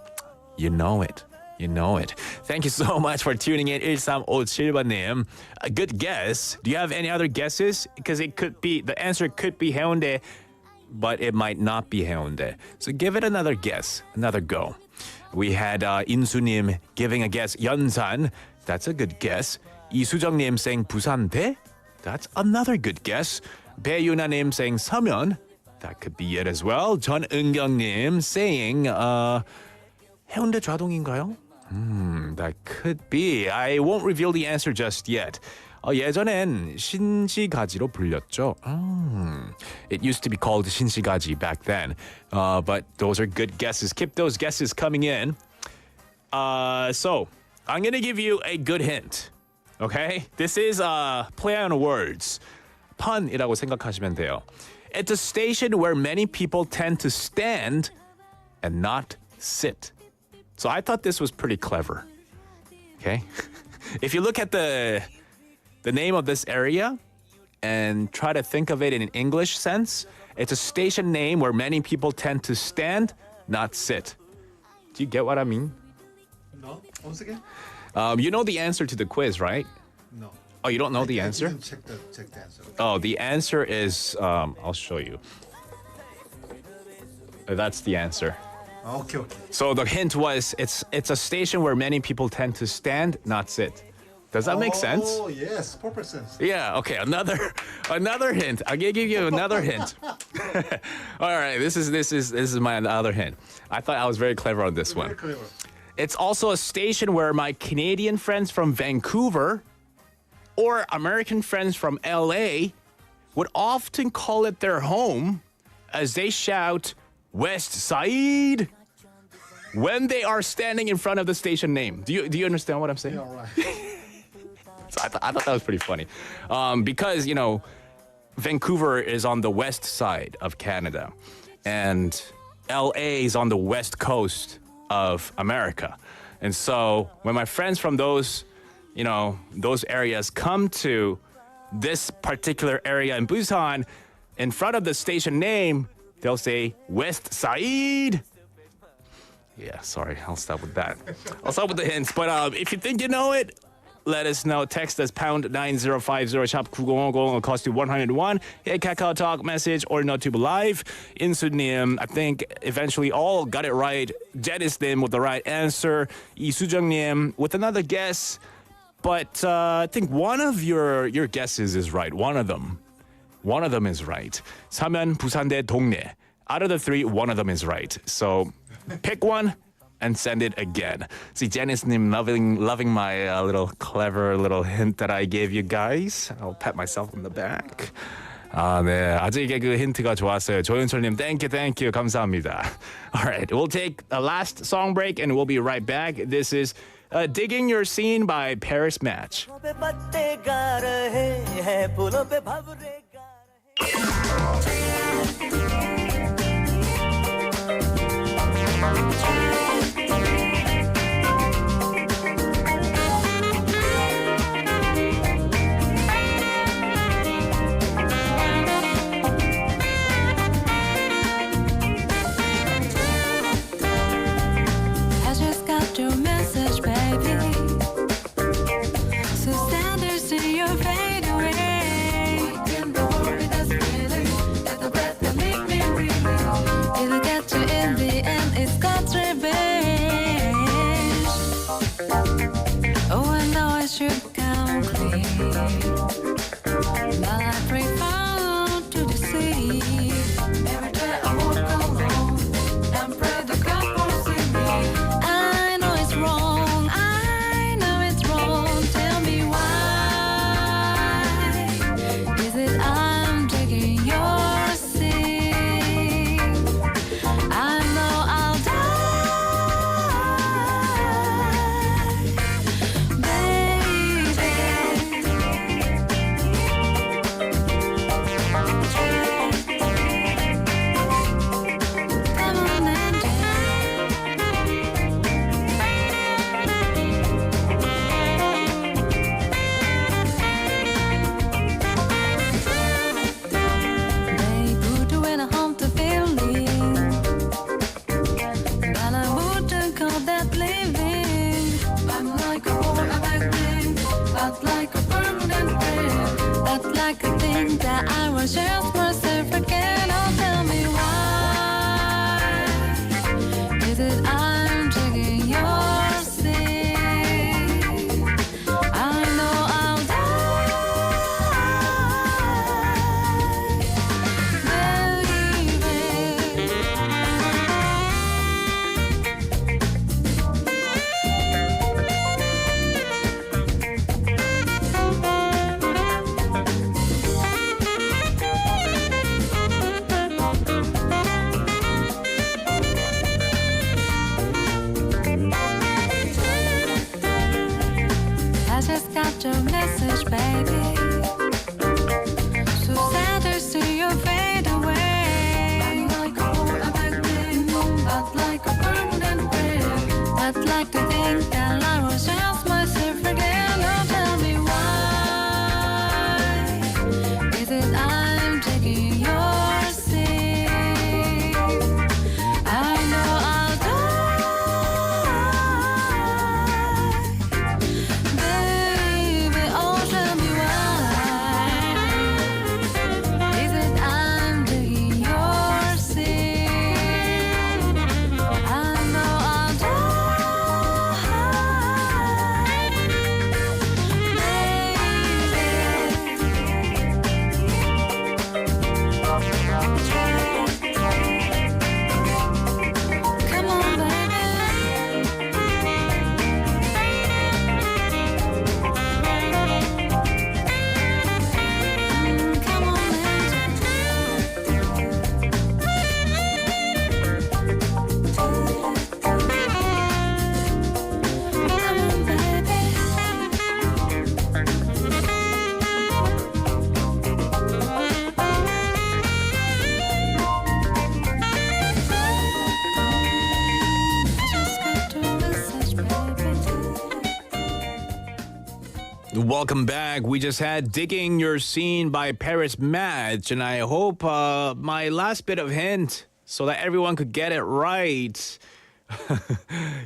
S4: You know it. You know it. Thank you so much for tuning in. 1357번님. A good guess. Do you have any other guesses? Because the answer could be Haeundae, but it might not be Haeundae. So give it another guess, another go. We had 인수님 giving a guess, Yeonsan. That's a good guess. 이수정님 saying 부산대. That's another good guess. 배유나님 saying 서면. That could be it as well. 전은경님 saying 해운대 좌동인가요? That could be. I won't reveal the answer just yet. 예전엔 신시가지로 불렸죠. It used to be called 신시가지 back then. But those are good guesses. Keep those guesses coming in. So, I'm going to give you a good hint. Okay? This is a play on words. pun이라고 생각하시면 돼요. It's a station where many people tend to stand and not sit. So I thought this was pretty clever. Okay? If you look at the name of this area and try to think of it in an English sense, it's a station name where many people tend to stand, not sit. Do you get what I mean?
S21: No. Once again?
S4: You know the answer to the quiz, right?
S21: No.
S4: Oh, you don't know the answer?
S21: I didn't check the answer.
S4: Oh, the answer is, I'll show you. That's the answer.
S21: Okay.
S4: So the hint was, it's a station where many people tend to stand, not sit. Does that make sense?
S21: Oh, yes, 4%.
S4: Yeah, okay, another hint. I'm gonna give you another hint. All right, this is my other hint. I thought I was very clever on this one.
S21: Very clever.
S4: It's also a station where my Canadian friends from Vancouver or American friends from LA would often call it their home as they shout West Side when they are standing in front of the station name. Do you understand what I'm saying?
S21: Yeah, all right.
S4: So I thought that was pretty funny. Because, Vancouver is on the west side of Canada and LA is on the west coast of America. And so when my friends from those areas come to this particular area in Busan, in front of the station name, they'll say West Side. Yeah, sorry, I'll stop with that. I'll stop with the hints. But if you think you know it, let us know. Text us pound 9050 샵 9010. It'll cost you 101. Hit Kakao Talk message or NoTube Live. 인수님, I think eventually all got it right. Janice-님 with the right answer. 이수정님 with another guess. But I think one of your guesses is right. One of them is right. 서면, 부산대, 동네. Out of the three, one of them is right. So pick one and send it again. See, Janice-님 loving my clever little hint that I gave you guys. I'll pat myself on the back. 네, 아재 개그 힌트가 좋았어요. 조윤철님, thank you, 감사합니다. All right, we'll take a last song break and we'll be right back. This is Digging Your Scene by Paris Match.
S8: but I prefer to deceive. Every day I walk alone and pray the God will see me. I know it's wrong, I know it's wrong. Tell me why is it I'm taking your sin? I know I'll die, baby. Come on and they put you in a haunted feeling, but I wouldn't call that living. I'm like a back thing, but like a permanent thing, but like a thing that I was just myself again. Oh, tell me why is it I'm taking your sin? I know I'll die, baby. I just got your message, baby. So sad to see you fade away. I'm like a back thing, but like a permanent thing, but like to think that I was just myself again. Oh, tell me why is it I'm taking your sin? I know I'll die, baby. Oh, tell me why is it I'm taking your sin? I know I'll die, baby. Come on, baby. Come on,
S4: Welcome back. We just had Digging Your Scene by Paris Match, and I hope my last bit of hint so that everyone could get it right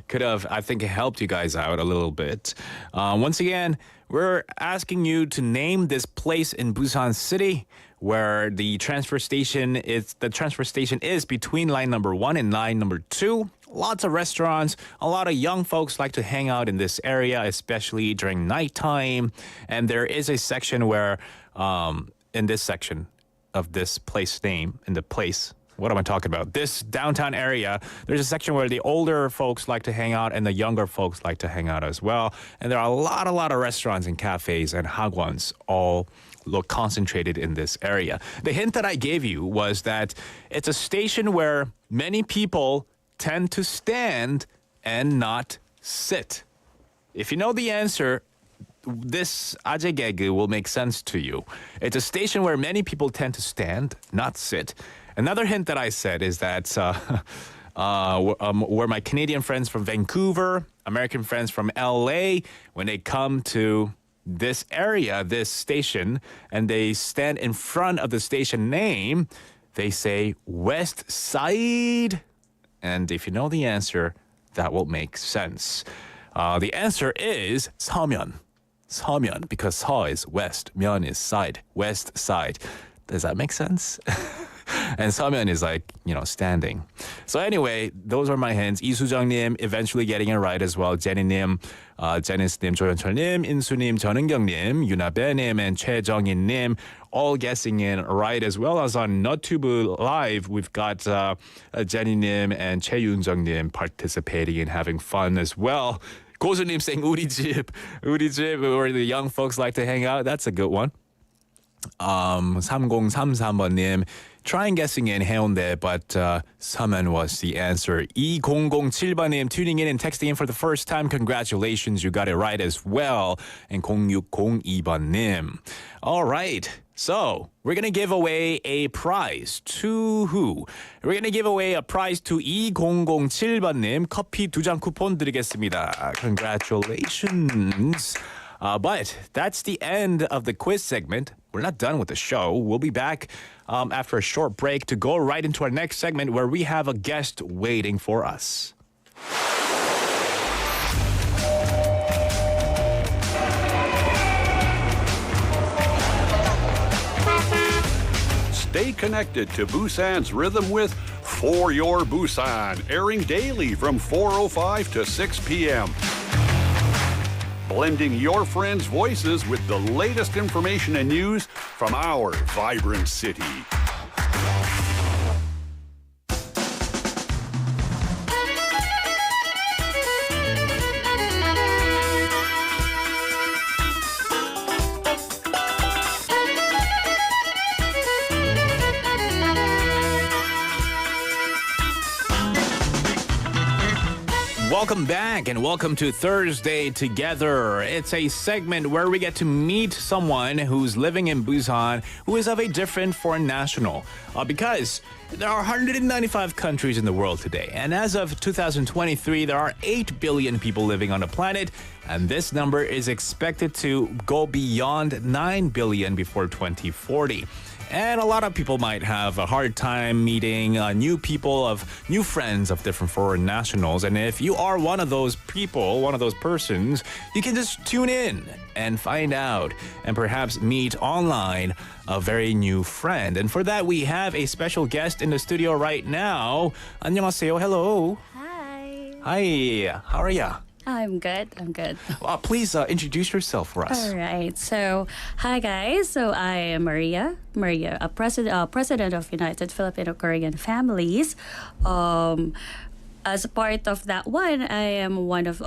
S4: could have, I think, helped you guys out a little bit. Once again, we're asking you to name this place in Busan City where the transfer station is between line number 1 and line number 2. Lots of restaurants. A lot of young folks like to hang out in this area, especially during nighttime. And there is a section where, in this section of this place name, in the place, what am I talking about? This downtown area, there's a section where the older folks like to hang out and the younger folks like to hang out as well. And there are a lot of restaurants and cafes and hagwons all look concentrated in this area. The hint that I gave you was that it's a station where many people tend to stand and not sit. If you know the answer, this 아재 개그 will make sense to you. It's a station where many people tend to stand, not sit. Another hint that I said is that where my Canadian friends from Vancouver, American friends from LA, when they come to this area, this station, and they stand in front of the station name, they say West Side. And if you know the answer, that will make sense. The answer is 서면. 서면, because 서 is west, 면 is side, west side. Does that make sense? And 서면 is like, standing. So anyway, those are my hints. 이수정님 eventually getting it right as well. 제니님, 제니스님, 조현철님, 인수님, 전은경님, 유나배님, and 최정인님 all guessing in right as well as on NotTube Live. We've got 제니님 and 최윤정님 participating and having fun as well. 고수님 saying 우리 집, where the young folks like to hang out. That's a good one. 3033번님 trying guessing in 해운대, but 서면 was the answer. 2007번님 tuning in and texting in for the first time. Congratulations, you got it right as well. And 0602번님. All right. So, we're going to give away a prize to who? We're going to give away a prize to 2007번님. 커피 2장 쿠폰 드리겠습니다. Congratulations. But that's the end of the quiz segment. We're not done with the show. We'll be back after a short break to go right into our next segment where we have a guest waiting for us.
S6: Stay connected to Busan's rhythm with For Your Busan, airing daily from 4:05 to 6 p.m. Blending your friends' voices with the latest information and news from our vibrant city.
S4: Welcome back and welcome to Thursday Together. It's a segment where we get to meet someone who's living in Busan who is of a different foreign national. Because there are 195 countries in the world today. And as of 2023, there are 8 billion people living on the planet. And this number is expected to go beyond 9 billion before 2040. And a lot of people might have a hard time meeting new friends of different foreign nationals. And if you are one of those people, one of those persons, you can just tune in and find out and perhaps meet online a very new friend. And for that, we have a special guest in the studio right now. 안녕하세요. Hello.
S3: Hi.
S4: Hi. How are ya?
S3: I'm good.
S4: Please introduce yourself for us.
S3: All right. So, hi guys. So I am Maria, a president of United Filipino-Korean Families. As a part of that one, I am one of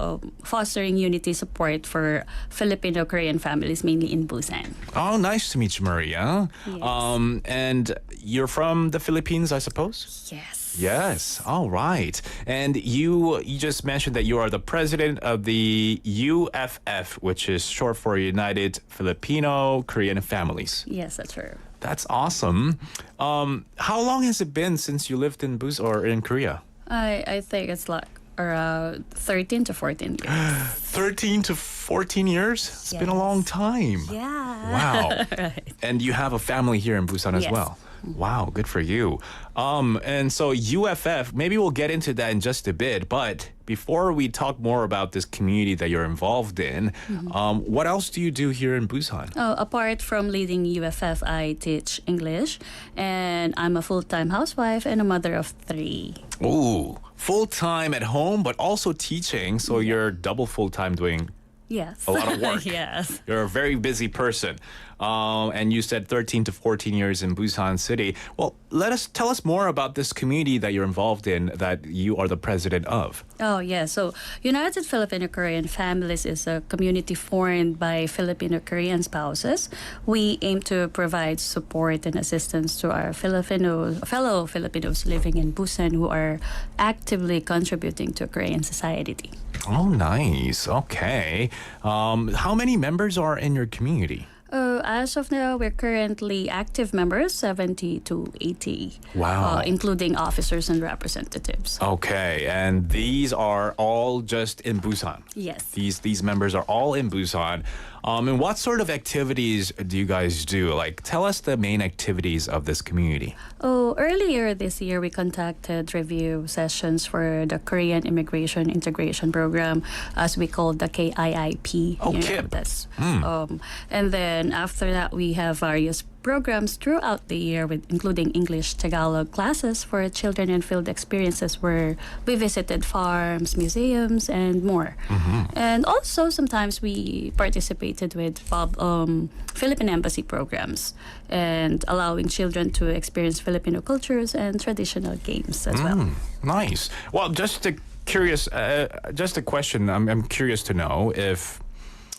S3: fostering unity support for Filipino-Korean families, mainly in Busan.
S4: Oh, nice to meet you, Maria.
S3: Yes.
S4: And you're from the Philippines, I suppose?
S3: Yes.
S4: Yes. All right. And you just mentioned that you are the president of the UFF, which is short for United Filipino-Korean Families.
S3: Yes, that's true.
S4: That's awesome. How long has it been since you lived in Busan or in Korea?
S3: I think it's like around 13 to 14 years.
S4: 13 to 14 years? It's been a long time.
S3: Yeah.
S4: Wow.
S3: Right.
S4: And you have a family here in Busan as
S3: Yes.
S4: well. Wow, good for you. And so UFF, maybe we'll get into that in just a bit, but before we talk more about this community that you're involved in, what else do you do here in Busan?
S3: Apart from leading UFF, I teach English, and I'm a full-time housewife and a mother of 3.
S4: Ooh, full-time at home, but also teaching, so you're double full-time doing
S3: Yes.
S4: a lot of work.
S3: Yes.
S4: You're a very busy person. And you said 13 to 14 years in Busan City. Well, tell us more about this community that you're involved in that you are the president of.
S3: Oh, yeah. So United Filipino-Korean Families is a community formed by Filipino-Korean spouses. We aim to provide support and assistance to our fellow Filipinos living in Busan who are actively contributing to Korean society.
S4: Oh, nice. Okay. How many members are in your community?
S3: As of now, we're currently active members, 70 to 80.
S4: Wow.
S3: Including officers and representatives.
S4: Okay, and these are all just in Busan?
S3: Yes.
S4: These members are all in Busan. And what sort of activities do you guys do? Like, tell us the main activities of this community.
S3: Earlier this year, we conducted review sessions for the Korean Immigration Integration Program, as we call the KIIP.
S4: Oh, KIP.
S3: And then after that, we have various programs throughout the year, with including English Tagalog classes for children and field experiences where we visited farms, museums, and more. And also sometimes we participated with Philippine Embassy programs and allowing children to experience Filipino cultures and traditional games as well.
S4: Nice. Well, just a question. I'm curious to know if,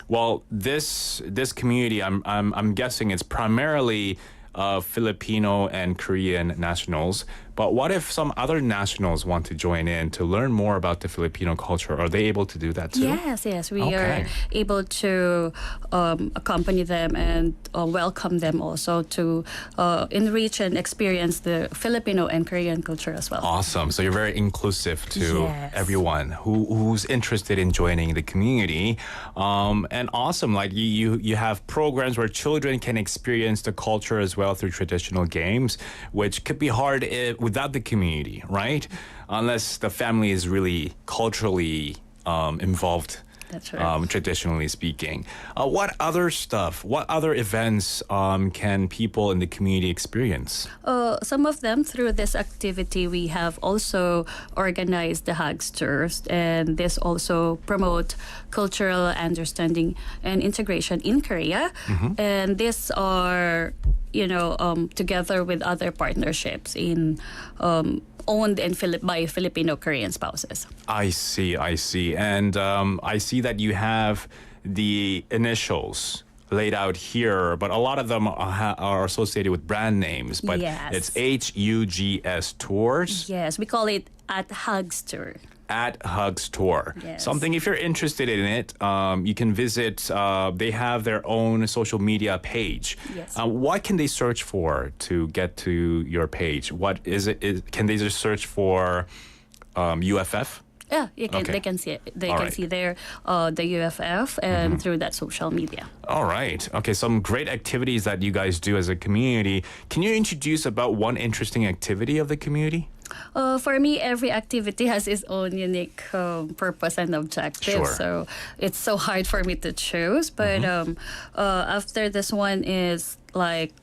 S4: well, this community, I'm guessing it's primarily Filipino and Korean nationals. But what if some other nationals want to join in to learn more about the Filipino culture? Are they able to do that too?
S3: Yes, we are able to accompany them and welcome them also to enrich and experience the Filipino and Korean culture as well.
S4: Awesome. So you're very inclusive to everyone who's interested in joining the community. And awesome, like you have programs where children can experience the culture as well through traditional games, which could be hard without the community, right? Unless the family is really culturally involved.
S3: That's right.
S4: Traditionally speaking. What other events can people in the community experience?
S3: Some of them, through this activity, we have also organized the Hags Tours, and this also promote cultural understanding and integration in Korea. And these are, together with other partnerships in owned and by Filipino Korean spouses.
S4: I see. And I see that you have the initials laid out here, but a lot of them are associated with brand names. But it's HUGS Tours.
S3: Yes, we call it at Hags Tour.
S4: At Hugs Tour.
S3: Yes.
S4: Something, if you're interested in it, you can visit. They have their own social media page.
S3: Yes.
S4: What can they search for to get to your page? What is it? Can they just search for UFF?
S3: Yeah, they can see it. They can see there the UFF and through that social media.
S4: All right. Okay, some great activities that you guys do as a community. Can you introduce about one interesting activity of the community?
S3: For me, every activity has its own unique purpose and objective.
S4: Sure.
S3: So it's so hard for me to choose. But after this one is like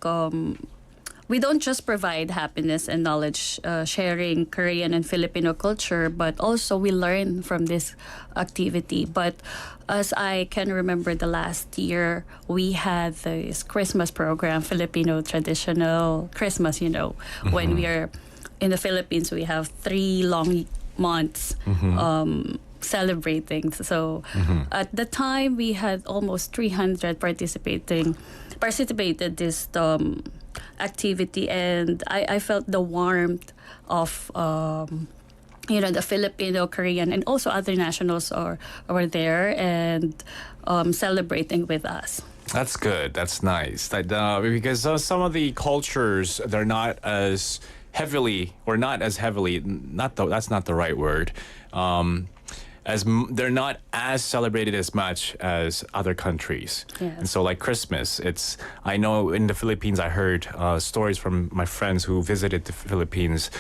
S3: we don't just provide happiness and knowledge sharing Korean and Filipino culture, but also we learn from this activity. But as I can remember, the last year we had this Christmas program, Filipino traditional Christmas, when we are in the Philippines, we have 3 long months celebrating. So at the time, we had almost 300 participated this activity, and I felt the warmth of the Filipino, Korean, and also other nationals were there and celebrating with us.
S4: That's good. That's nice. Because some of the cultures, they're not as heavily, that's not the right word. They're not as celebrated as much as other countries.
S3: Yes.
S4: And so like Christmas, I know in the Philippines, I heard stories from my friends who visited the Philippines.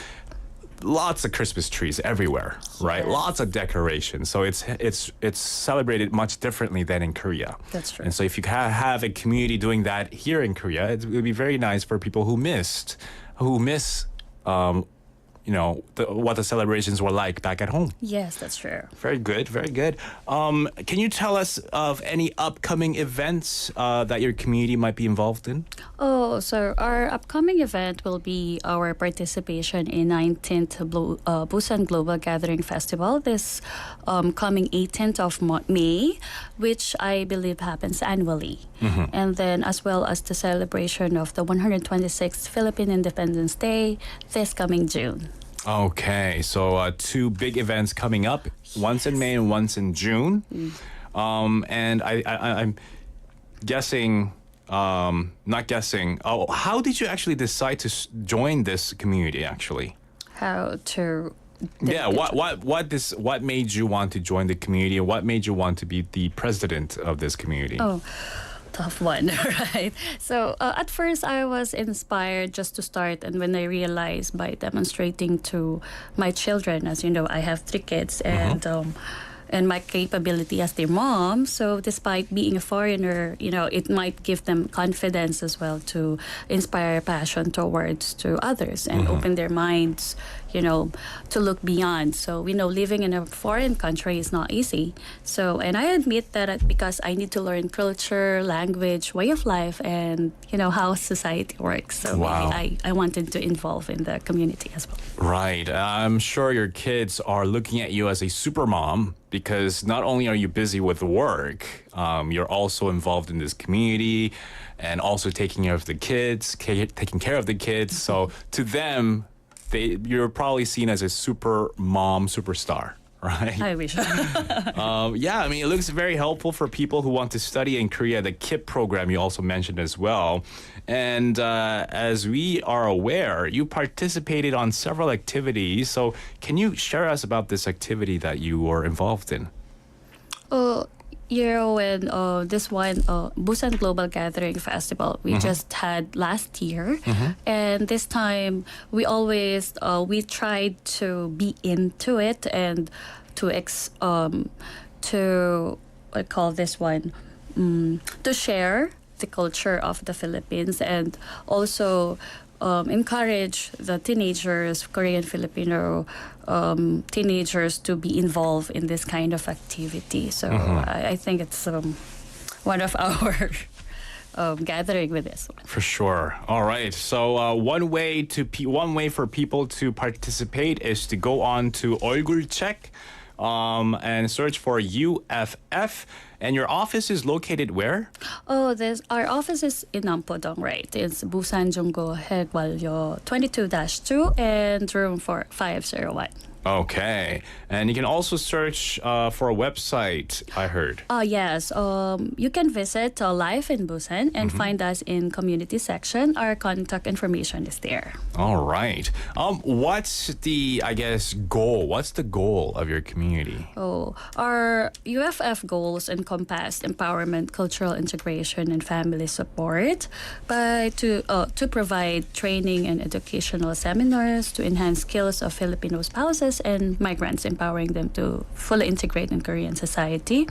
S4: Lots of Christmas trees everywhere, right? Lots of decorations. So it's celebrated much differently than in Korea.
S3: That's true.
S4: And so if you have a community doing that here in Korea, it would be very nice for people who miss what the celebrations were like back at home.
S3: Yes, that's true.
S4: Very good, very good. Can you tell us of any upcoming events that your community might be involved in?
S3: Oh, so our upcoming event will be our participation in 19th Busan Global Gathering Festival this coming 18th of May, which I believe happens annually. And then as well as the celebration of the 126th Philippine Independence Day this coming June.
S4: Okay, so 2 big events coming up, once in May and once in June. And I'm guessing, not guessing, how did you actually decide to join this community actually?
S3: How to...
S4: What made you want to join the community? What made you want to be the president of this community?
S3: Oh, tough one, right? So at first I was inspired just to start, and when I realized by demonstrating to my children, as you know, I have 3 kids, and and my capability as their mom. So despite being a foreigner, it might give them confidence as well to inspire passion towards to others and open their minds, to look beyond. So we know living in a foreign country is not easy. So, and I admit that because I need to learn culture, language, way of life, and how society works. So
S4: Wow.
S3: I wanted to involve in the community as well.
S4: Right. I'm sure your kids are looking at you as a super mom because not only are you busy with work, you're also involved in this community and also taking care of the kids, So to them, you're probably seen as a super mom, superstar. Right?
S3: I wish.
S4: Yeah, it looks very helpful for people who want to study in Korea. The KIP program you also mentioned as well. And as we are aware, you participated on several activities. So can you share us about this activity that you were involved in?
S3: When this one Busan Global Gathering Festival we just had last year, and this time we always we tried to be into it and to I call this one to share the culture of the Philippines and also encourage the teenagers, Korean Filipino teenagers, to be involved in this kind of activity. So I think it's one of our gathering with this one.
S4: For sure. All right. So one way for people to participate is to go on to 얼굴책 and search for UFF. And your office is located where?
S3: Our office is in Nampodong, right? It's Busan Junggo Haegwalyo 22-2 and room 501.
S4: Okay. And you can also search for a website, I heard.
S3: Yes. You can visit Live in Busan and find us in community section. Our contact information is there.
S4: All right. What's the, goal? What's the goal of your community?
S3: Our UFF goals encompass empowerment, cultural integration, and family support to provide training and educational seminars to enhance skills of Filipino spouses and migrants, empowering them to fully integrate in Korean society.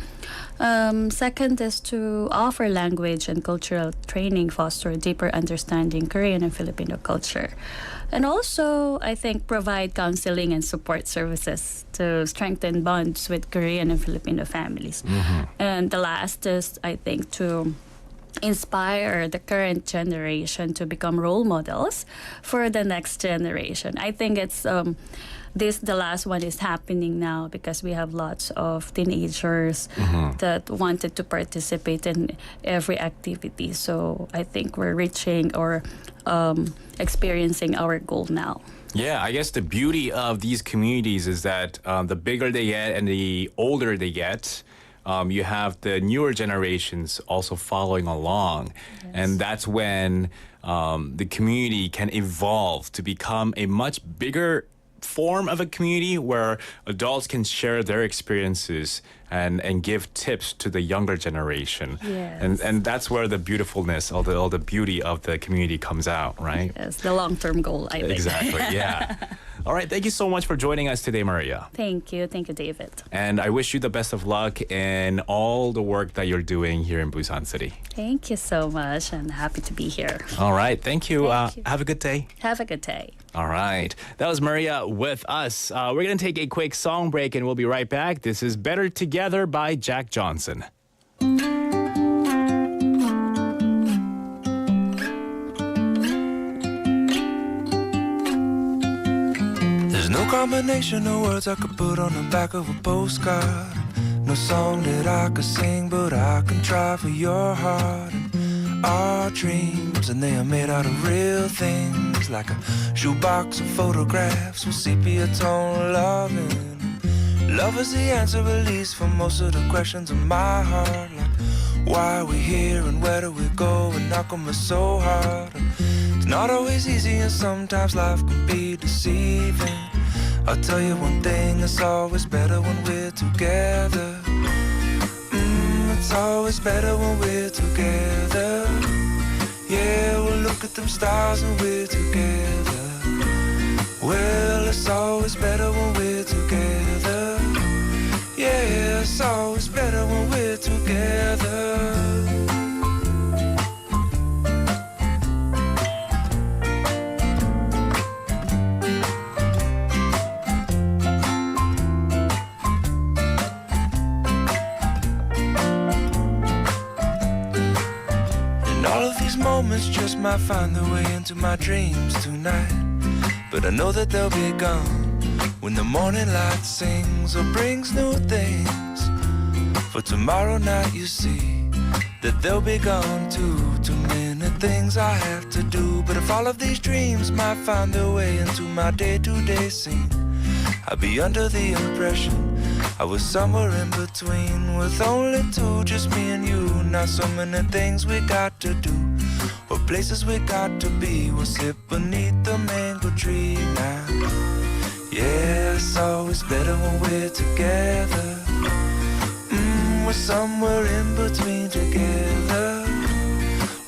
S3: Second is to offer language and cultural training, foster a deeper understanding Korean and Filipino culture. And also, I think, provide counseling and support services to strengthen bonds with Korean and Filipino families. And the last is, I think, to inspire the current generation to become role models for the next generation. I think it's the last one is happening now because we have lots of teenagers that wanted to participate in every activity. So I think we're reaching or experiencing our goal now.
S4: Yeah, I guess the beauty of these communities is that the bigger they get and the older they get, you have the newer generations also following along. Yes. And that's when the community can evolve to become a much bigger form of a community where adults can share their experiences and give tips to the younger generation.
S3: Yes.
S4: And that's where the beautifulness, all the beauty of the community comes out, right?
S3: Yes, the long-term goal, I think.
S4: Exactly, yeah. All right, thank you so much for joining us today, Maria.
S3: Thank you, David.
S4: And I wish you the best of luck in all the work that you're doing here in Busan City.
S3: Thank you so much, and happy to be here.
S4: All right, thank you.
S3: Thank you.
S4: Have a good day.
S3: Have a good day.
S4: All right, that was Maria with us. We're going to take a quick song break and we'll be right back. This is Better Together by Jack Johnson.
S1: There's no combination of words I could put on the back of a postcard. No song that I could sing, but I can try for your heart. And our dreams, and they are made out of real things, like a shoebox of photographs with sepia tone loving. Love is the answer, at least, for most of the questions in my heart. Like, why are we here and where do we go? And how come it's so hard? It's not always easy, and sometimes life can be deceiving. I'll tell you one thing, it's always better when we're together. It's always better when we're together. Yeah, we'll look at them stars and we're together. Well, it's always better when we're together. Yeah. it's always better when we're together. Moments just might find their way into my dreams tonight, but I know that they'll be gone when the morning light sings or brings new things. For tomorrow night you see that they'll be gone too. Too many things I have to do, but if all of these dreams might find their way into my day-to-day scene, I'd be under the impression I was somewhere in between, with only two, just me and you. Not so many things we got to do, or places we got to be. We'll sit beneath the mango tree now. Yeah, it's always better when we're together. We're somewhere in between together.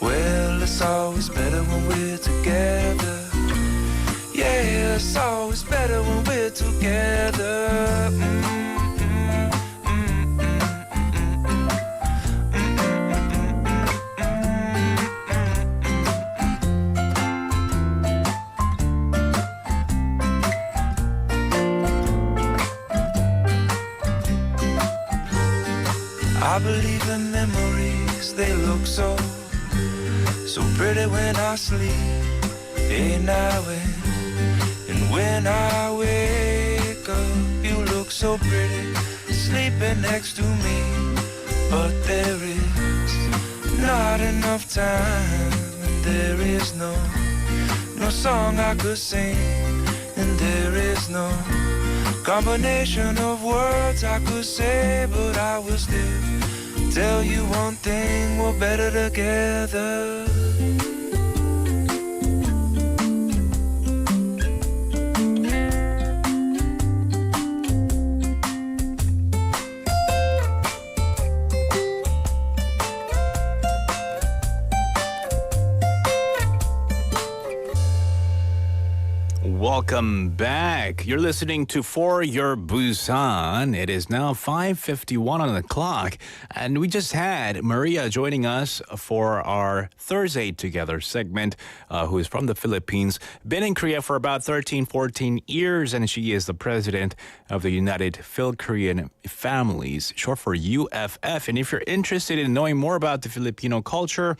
S1: Well, it's always better when we're together. Yeah, it's always better when we're together. I believe in memories, they look so pretty when I sleep. Hey, now and when I wake up, you look so pretty, sleeping next to me. But there is not enough time, and there is no song I could sing, and there is no combination of words I could say, but I will still tell you one thing, we're better together.
S4: Welcome back. You're listening to For Your Busan. It is now 5:51 on the clock, and we just had Maria joining us for our Thursday Together segment, who is from the Philippines, been in Korea for about 13, 14 years, and she is the president of the United Phil-Korean Families, short for UFF. And if you're interested in knowing more about the Filipino culture,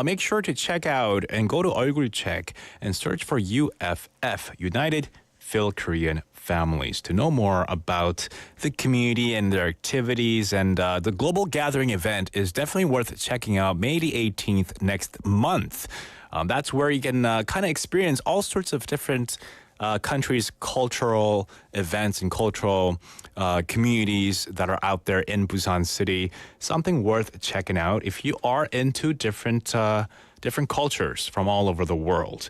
S4: make sure to check out and go to 얼굴 check and search for UFF, United Phil-Korean Families, to know more about the community and their activities. And the global gathering event is definitely worth checking out, May the 18th next month. That's where you can kind of experience all sorts of different countries' cultural events and cultural communities that are out there in Busan City. Something worth checking out if you are into different cultures from all over the world.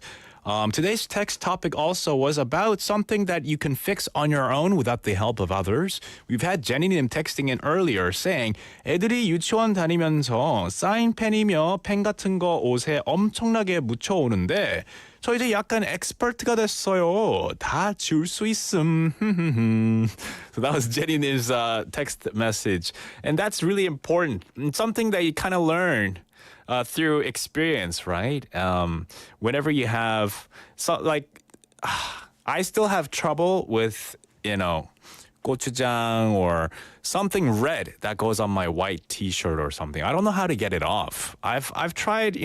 S4: Today's text topic also was about something that you can fix on your own without the help of others. We've had Jenny님 texting in earlier saying 애들이 유치원 다니면서 사인펜이며 펜 같은 거 옷에 엄청나게 묻혀오는데 저 이제 약간 엑스퍼트가 됐어요. 다 지울 수 있음. So that was Jenny님's text message. And that's really important. It's something that you kind of learn through experience, right? Whenever you have, I still have trouble with, gochujang or something red that goes on my white T-shirt or something. I don't know how to get it off. I've tried,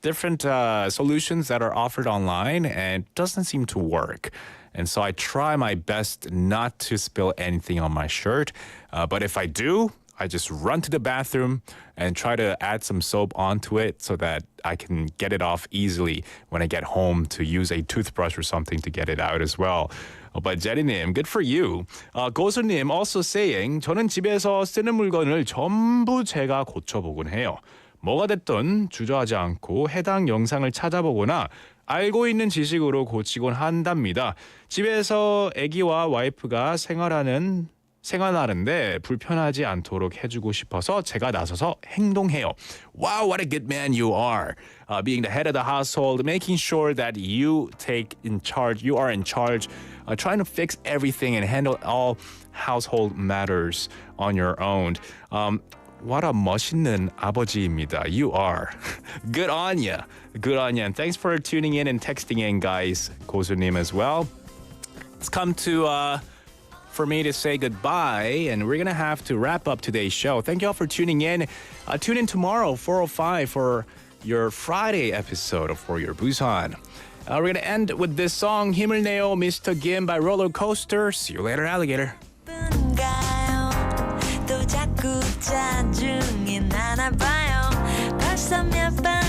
S4: different solutions that are offered online, and it doesn't seem to work. And so I try my best not to spill anything on my shirt. But if I do, I just run to the bathroom and try to add some soap onto it so that I can get it off easily when I get home, to use a toothbrush or something to get it out as well. But Jerry님, good for you. 고수님 also saying, 저는 집에서 쓰는 물건을 전부 제가 고쳐보곤 해요. 뭐가 됐든 주저하지 않고 해당 영상을 찾아보거나 알고 있는 지식으로 고치곤 한답니다. 집에서 아기와 와이프가 생활하는 생활하는데 불편하지 않도록 해주고 싶어서 제가 나서서 행동해요. Wow, what a good man you are. Being the head of the household, making sure that you are in charge, trying to fix everything and handle all household matters on your own. What a 멋있는 아버지입니다. You are. Good on ya. Good on ya. And thanks for tuning in and texting in, guys. 고수님 as well. It's come to for me to say goodbye, and we're gonna have to wrap up today's show. Thank you all for tuning in. Tune in tomorrow, 4:05, for your Friday episode of For Your Busan. We're gonna end with this song, 힘을 내요, Mr. Kim by Roller Coaster. See you later, alligator.
S8: 또 자꾸 짜증이 나나 봐요. 벌써 몇 번